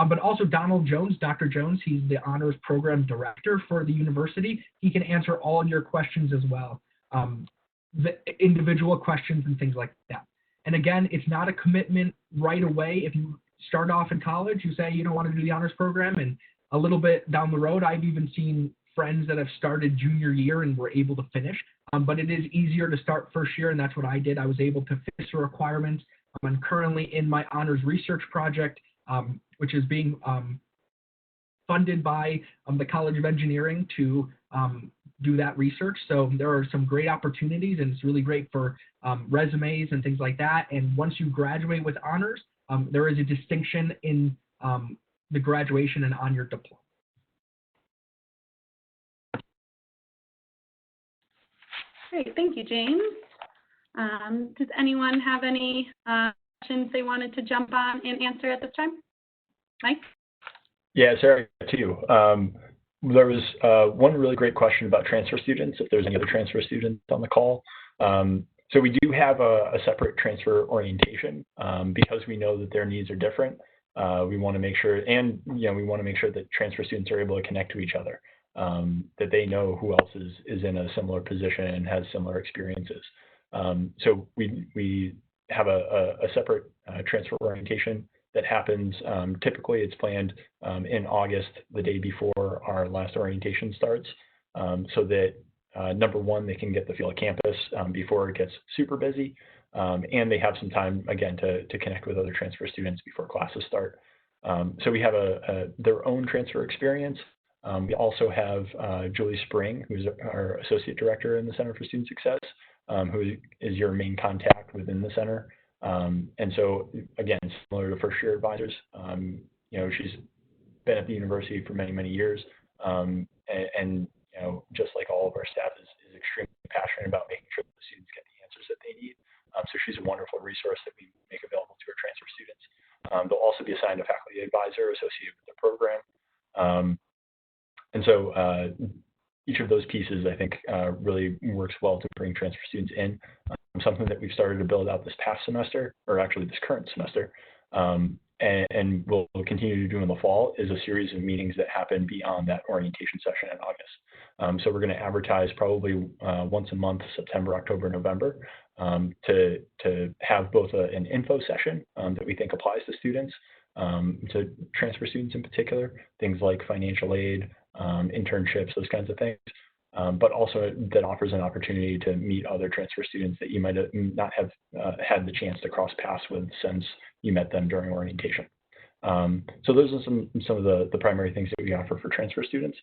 But also Donald Jones, Dr. Jones, he's the honors program director for the university. He can answer all your questions as well, the individual questions and things like that. And again, it's not a commitment right away. If you start off in college, you say you don't want to do the honors program, and a little bit down the road, I've even seen friends that have started junior year and were able to finish. But it is easier to start first year, and that's what I did. I was able to finish the requirements. I'm currently in my honors research project, which is being funded by the College of Engineering to do that research. So there are some great opportunities, and it's really great for resumes and things like that. And once you graduate with honors, there is a distinction in the graduation and on your diploma. Great, thank you, James. Does anyone have any questions they wanted to jump on and answer at this time? Mike? Yeah, Sarah, to you. There was one really great question about transfer students, if there's any other transfer students on the call. So we do have a separate transfer orientation because we know that their needs are different. We want to make sure, and we want to make sure that transfer students are able to connect to each other, that they know who else is in a similar position and has similar experiences. So we have a separate transfer orientation that happens. Typically, it's planned in August, the day before our last orientation starts, so that number one, they can get the feel of campus before it gets super busy, and they have some time again to connect with other transfer students before classes start. So we have their own transfer experience. We also have Julie Spring, who's our associate director in the Center for Student Success, who is your main contact within the center. And so again, similar to first year advisors, she's been at the university for many, many years, and just like all of our staff is extremely passionate about making sure that the students get the answers that they need. So she's a wonderful resource that we make available to our transfer students. They'll also be assigned a faculty advisor associated with the program. And so each of those pieces, I think, really works well to bring transfer students in. something that we've started to build out this past semester, or actually this current semester, and we'll continue to do in the fall, is a series of meetings that happen beyond that orientation session in August. So we're going to advertise probably once a month, September, October, November, to have both an info session that we think applies to students, to transfer students in particular, things like financial aid, internships, those kinds of things. But also that offers an opportunity to meet other transfer students that you might not have had the chance to cross paths with since you met them during orientation. So those are some of the primary things that we offer for transfer students.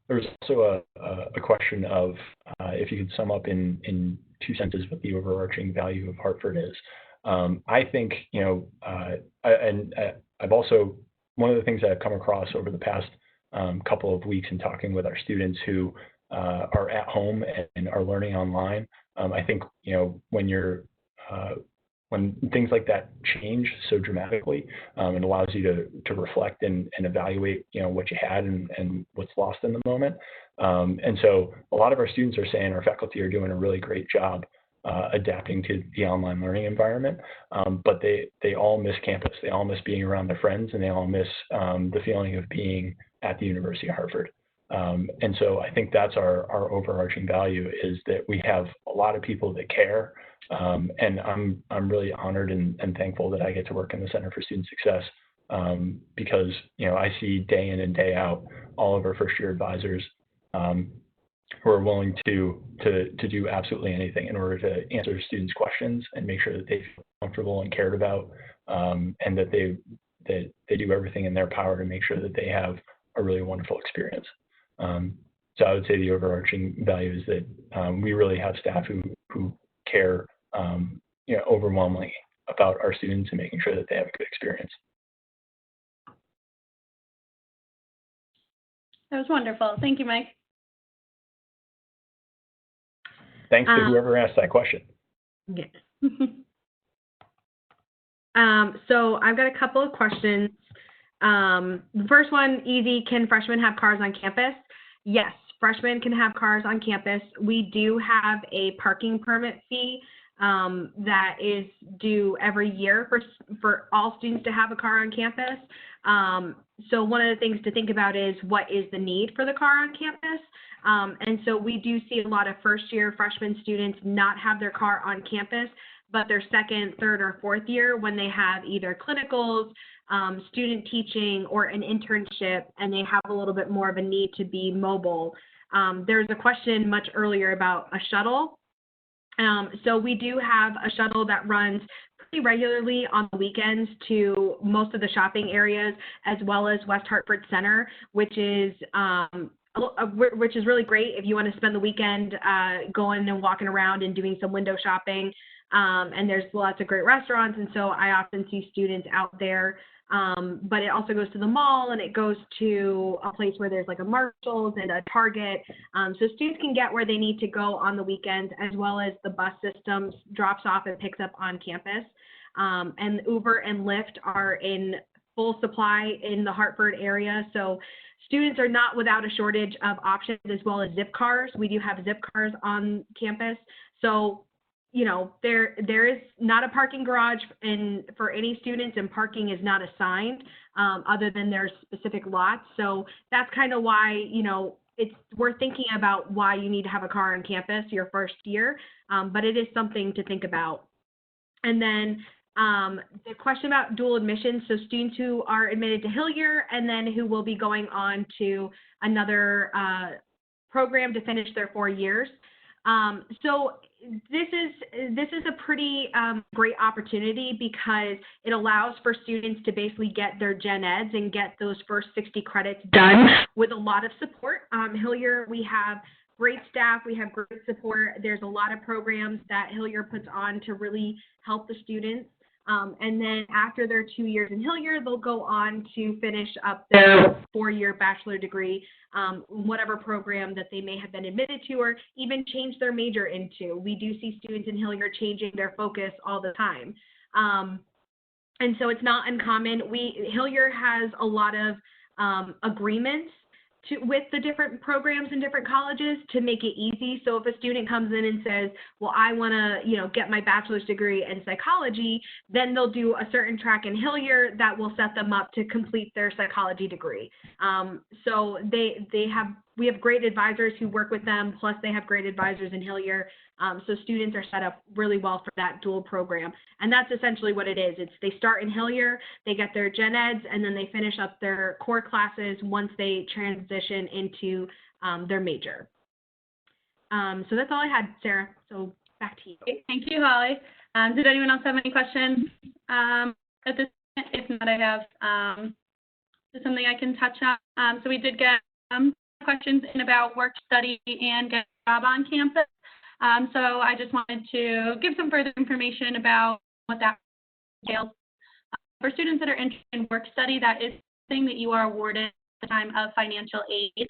There's also a question of if you could sum up in 2 sentences what the overarching value of Hartford is. I think, I've also, one of the things that I've come across over the past couple of weeks in talking with our students who are at home and are learning online, I think, when things like that change so dramatically, it allows you to reflect and evaluate, what you had and what's lost in the moment. And so a lot of our students are saying our faculty are doing a really great job adapting to the online learning environment, but they all miss campus. They all miss being around their friends, and they all miss the feeling of being at the University of Hartford. And so I think that's our overarching value, is that we have a lot of people that care. And I'm really honored and thankful that I get to work in the Center for Student Success, because I see day in and day out all of our first year advisors who are willing to do absolutely anything in order to answer students' questions and make sure that they feel comfortable and cared about, and that they do everything in their power to make sure that they have a really wonderful experience. So I would say the overarching value is that we really have staff who care overwhelmingly about our students and making sure that they have a good experience. That was wonderful. Thank you, Mike. Thanks to whoever asked that question. Yeah. So I've got a couple of questions. The first one, easy, can freshmen have cars on campus? Yes, freshmen can have cars on campus. We do have a parking permit fee that is due every year for all students to have a car on campus. So one of the things to think about is, what is the need for the car on campus? And so we do see a lot of first-year freshman students not have their car on campus, but their second, third, or fourth year, when they have either clinicals, student teaching, or an internship, and they have a little bit more of a need to be mobile. There's a question much earlier about a shuttle. So we do have a shuttle that runs pretty regularly on the weekends to most of the shopping areas, as well as West Hartford Center, which is really great if you want to spend the weekend going and walking around and doing some window shopping. And there's lots of great restaurants, and so I often see students out there. But it also goes to the mall, and it goes to a place where there's like a Marshalls and a Target. So students can get where they need to go on the weekends, as well as the bus system drops off and picks up on campus. And Uber and Lyft are in full supply in the Hartford area. So students are not without a shortage of options, as well as Zip cars. We do have Zip cars on campus. So there is not a parking garage for any students, and parking is not assigned other than their specific lots. So that's kind of why, we're thinking about why you need to have a car on campus your first year, but it is something to think about. And then the question about dual admissions, so students who are admitted to Hillier and then who will be going on to another program to finish their 4 years. So this is a pretty great opportunity, because it allows for students to basically get their gen eds and get those first 60 credits done with a lot of support. Hillier, we have great staff, we have great support. There's a lot of programs that Hillier puts on to really help the students. And then after their 2 years in Hillier, they'll go on to finish up their 4-year bachelor degree, whatever program that they may have been admitted to, or even change their major into. We do see students in Hillier changing their focus all the time. And so it's not uncommon. Hillier has a lot of agreements with the different programs in different colleges to make it easy. So if a student comes in and says, well, I want to, get my bachelor's degree in psychology, then they'll do a certain track in Hillier that will set them up to complete their psychology degree. So we have great advisors who work with them, plus they have great advisors in Hillier. So students are set up really well for that dual program. And that's essentially what it is. They start in Hillier, they get their gen eds, and then they finish up their core classes once they transition into their major. So that's all I had, Sarah. So back to you. Thank you, Holly. Did anyone else have any questions at this point? If not, I have something I can touch on. So we did get questions in about work, study, and get a job on campus. So I just wanted to give some further information about what that entails. For students that are interested in work study, that is something that you are awarded at the time of financial aid.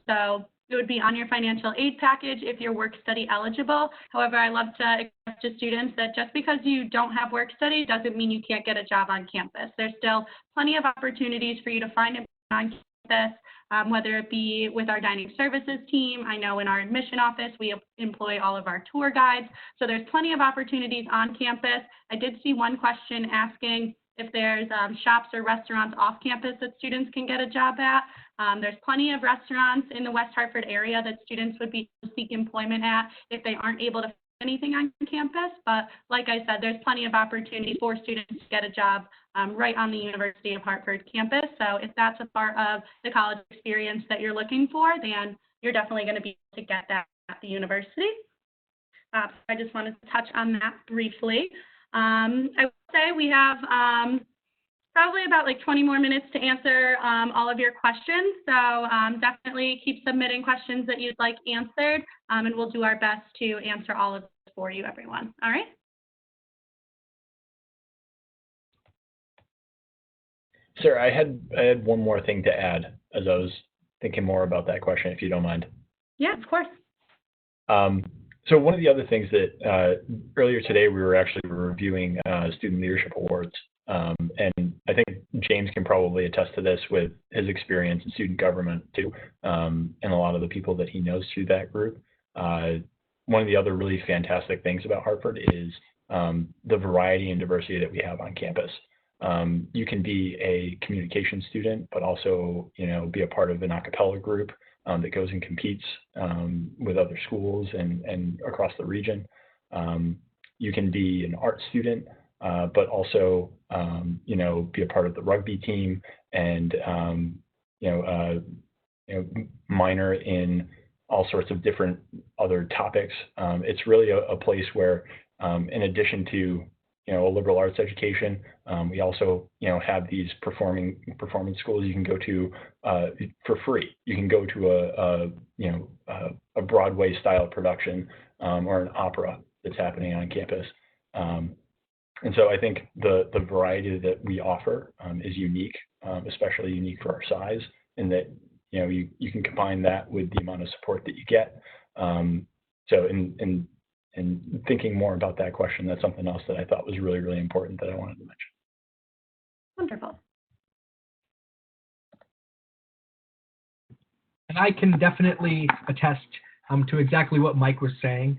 So it would be on your financial aid package if you're work study eligible. However, I love to express to students that just because you don't have work study doesn't mean you can't get a job on campus. There's still plenty of opportunities for you to find it on campus. Whether it be with our dining services team. I know in our admission office, we employ all of our tour guides. So there's plenty of opportunities on campus. I did see one question asking if there's shops or restaurants off campus that students can get a job at. There's plenty of restaurants in the West Hartford area that students would be able to seek employment at if they aren't able to find anything on campus. But like I said, there's plenty of opportunity for students to get a job right on the University of Hartford campus. So if that's a part of the college experience that you're looking for, then you're definitely going to be able to get that at the university. I just wanted to touch on that briefly. I would say we have probably about 20 more minutes to answer all of your questions. So definitely keep submitting questions that you'd like answered, and we'll do our best to answer all of this for you, everyone. All right? Sarah, I had one more thing to add as I was thinking more about that question, if you don't mind. Yeah, of course. So one of the other things that earlier today we were actually reviewing student leadership awards, and I think James can probably attest to this with his experience in student government too, and a lot of the people that he knows through that group. One of the other really fantastic things about Hartford is the variety and diversity that we have on campus. You can be a communication student, but also, be a part of an a cappella group that goes and competes with other schools and across the region. You can be an art student, but also, be a part of the rugby team and, minor in all sorts of different other topics. It's really a place where, in addition to a liberal arts education, we also have these performance schools you can go to for free. You can go to a Broadway style production or an opera that's happening on campus. And so I think the variety that we offer is unique, especially unique for our size, in that you can combine that with the amount of support that you get. So in thinking more about that question, that's something else that I thought was really, really important that I wanted to mention. Wonderful. And I can definitely attest to exactly what Mike was saying.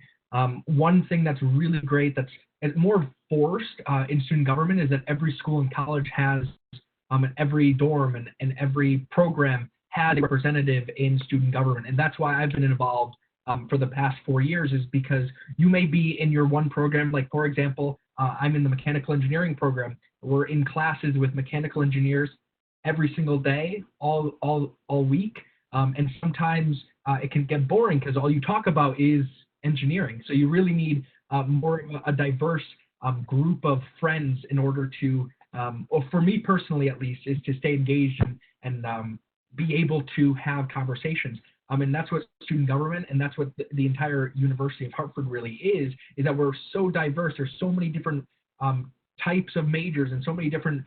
One thing that's really great, that's more forced in student government, is that every school and college has, and every dorm and every program has a representative in student government. And that's why I've been involved for the past 4 years, is because you may be in your one program, like for example, I'm in the mechanical engineering program. We're in classes with mechanical engineers every single day, all week. And sometimes it can get boring because all you talk about is engineering. So you really need more of a diverse group of friends in order to, well, for me personally at least, is to stay engaged and be able to have conversations. And that's what student government, and that's what the entire University of Hartford really is that we're so diverse. There's so many different types of majors and so many different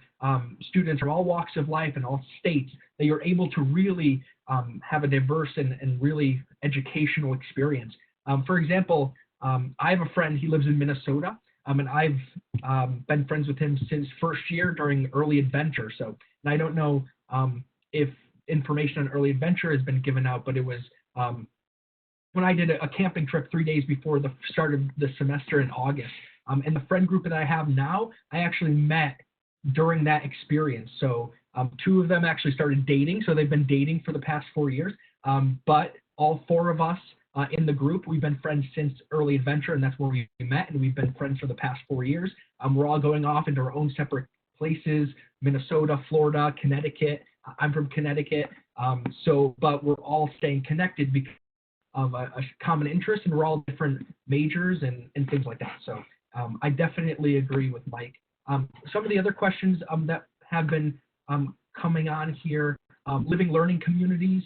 students from all walks of life and all states that you're able to really have a diverse and really educational experience. For example, I have a friend, he lives in Minnesota, and I've been friends with him since first year during early adventure. So, and I don't know if information on early adventure has been given out, but it was when I did a camping trip 3 days before the start of the semester in August. And the friend group that I have now, I actually met during that experience. So 2 of them actually started dating, so they've been dating for the past 4 years. But all 4 of us in the group, we've been friends since early adventure, and that's where we met, and we've been friends for the past 4 years. We're all going off into our own separate places: Minnesota, Florida, Connecticut. I'm from Connecticut, but we're all staying connected because of a common interest, and we're all different majors and things like that. So I definitely agree with Mike. Some of the other questions that have been coming on here, living learning communities,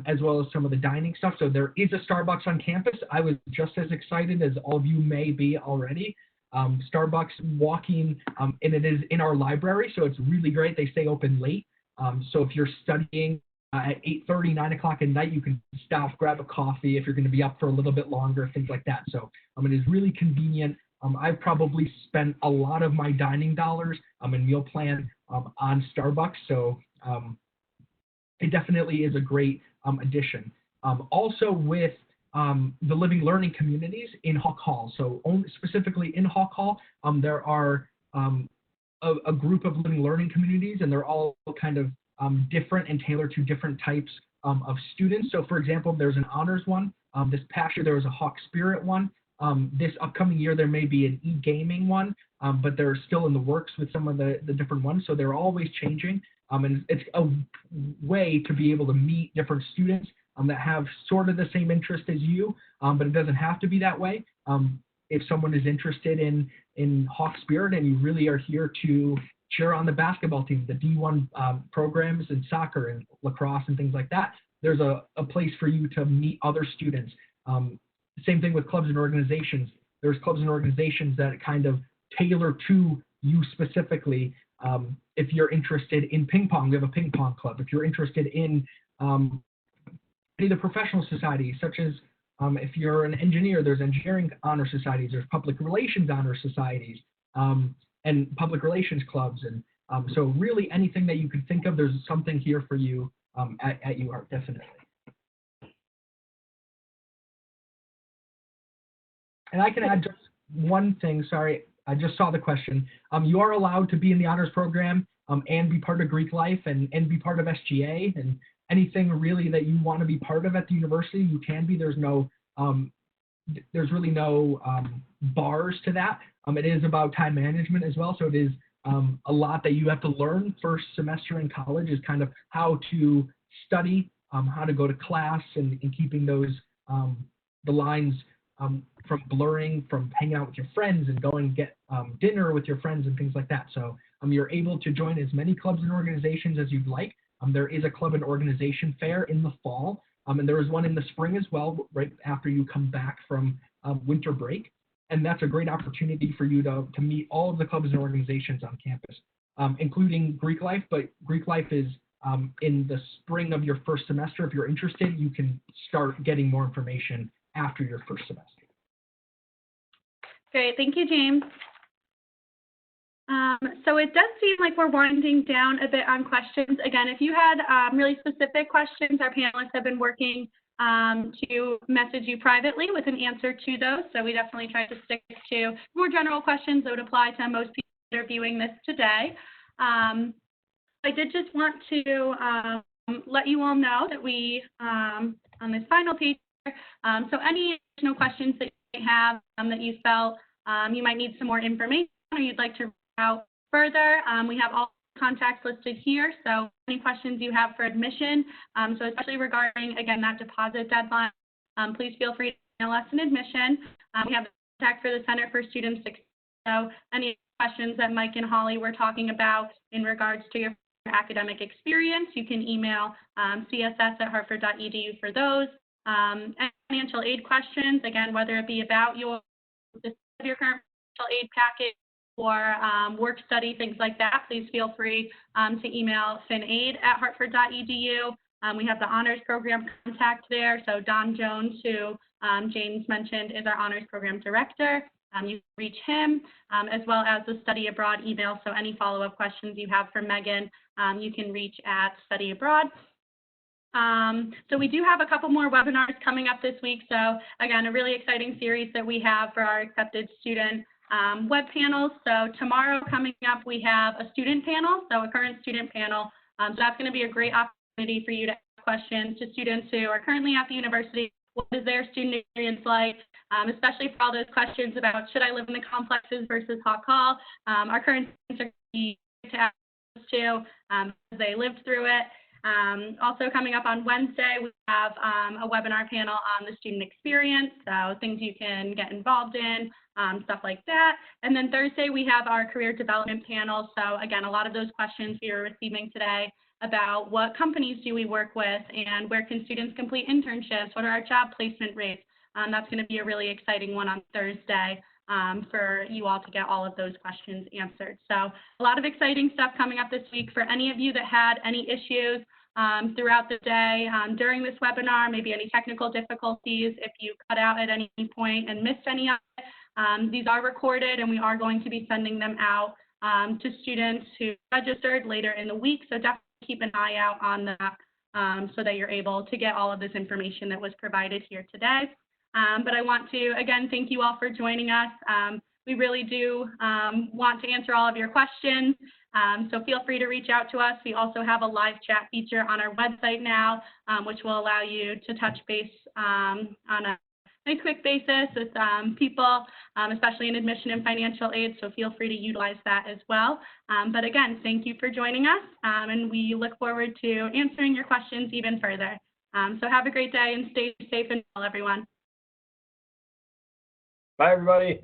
as well as some of the dining stuff. So there is a Starbucks on campus. I was just as excited as all of you may be already. Starbucks walking, and it is in our library, so it's really great. They stay open late. So if you're studying at 8:30, 9 o'clock at night, you can stop, grab a coffee if you're going to be up for a little bit longer, things like that. So it is really convenient. I've probably spent a lot of my dining dollars and meal plan on Starbucks. So it definitely is a great addition. Also with the living learning communities in Hawk Hall. So specifically in Hawk Hall, there are a group of living learning communities, and they're all kind of different and tailored to different types of students. So for example, there's an honors one. This past year there was a Hawk Spirit one. This upcoming year there may be an e-gaming one, but they're still in the works with some of the different ones. So they're always changing. And it's a way to be able to meet different students that have sort of the same interest as you, but it doesn't have to be that way. If someone is interested in Hawk Spirit and you really are here to cheer on the basketball team, the D1 programs and soccer and lacrosse and things like that, there's a place for you to meet other students. Same thing with clubs and organizations. There's clubs and organizations that kind of tailor to you specifically. If you're interested in ping pong, we have a ping pong club. If you're interested in any of the professional societies, such as if you're an engineer, there's engineering honor societies, there's public relations honor societies, and public relations clubs. And so really anything that you could think of, there's something here for you at UHart, definitely. And I can add just one thing, sorry, I just saw the question. You are allowed to be in the honors program and be part of Greek life and be part of SGA, and anything really that you want to be part of at the university, you can be. There's really no bars to that. It is about time management as well, so it is a lot that you have to learn first semester in college is kind of how to study, how to go to class, and keeping those the lines from blurring, from hanging out with your friends and going and get dinner with your friends and things like that. So you're able to join as many clubs and organizations as you'd like. There is a club and organization fair in the fall, and there is one in the spring as well, right after you come back from winter break. And that's a great opportunity for you to meet all of the clubs and organizations on campus, including Greek life. But Greek life is in the spring of your first semester. If you're interested, you can start getting more information after your first semester. Great, thank you, James. So it does seem like we're winding down a bit on questions. Again, if you had really specific questions, our panelists have been working to message you privately with an answer to those. So we definitely try to stick to more general questions that would apply to most people that are viewing this today. I did just want to let you all know that we, on this final page, so any additional questions that you may have that you felt you might need some more information or you'd like to reach out further, we have all contacts listed here. So any questions you have for admission, so especially regarding, again, that deposit deadline, please feel free to email us an admission. We have the contact for the Center for Student Success. So any questions that Mike and Holly were talking about in regards to your academic experience, you can email css@hartford.edu for those. And financial aid questions, again, whether it be about your current financial aid package or work study, things like that, please feel free to email finaid@hartford.edu. We have the honors program contact there. So Don Jones, who James mentioned, is our honors program director. You can reach him, as well as the study abroad email. So any follow-up questions you have for Megan, you can reach at study abroad. So we do have a couple more webinars coming up this week. So again, a really exciting series that we have for our accepted student web panels. So tomorrow coming up, we have a student panel, so a current student panel. So that's going to be a great opportunity for you to ask questions to students who are currently at the university. What is their student experience like? Especially for all those questions about should I live in the complexes versus Hawk Hall. Our current students are going to ask to as they lived through it. Also coming up on Wednesday, we have a webinar panel on the student experience, so things you can get involved in, stuff like that. And then Thursday, we have our career development panel. So again, a lot of those questions we are receiving today about what companies do we work with and where can students complete internships, what are our job placement rates. That's going to be a really exciting one on Thursday for you all to get all of those questions answered. So a lot of exciting stuff coming up this week. For any of you that had any issues throughout the day during this webinar, maybe any technical difficulties, if you cut out at any point and missed any of it, these are recorded and we are going to be sending them out to students who registered later in the week. So definitely keep an eye out on that so that you're able to get all of this information that was provided here today. But I want to, again, thank you all for joining us. We really do want to answer all of your questions, so feel free to reach out to us. We also have a live chat feature on our website now, which will allow you to touch base on a nice quick basis with people, especially in admission and financial aid, so feel free to utilize that as well. But again, thank you for joining us, and we look forward to answering your questions even further. So have a great day and stay safe and well, everyone. Bye, everybody.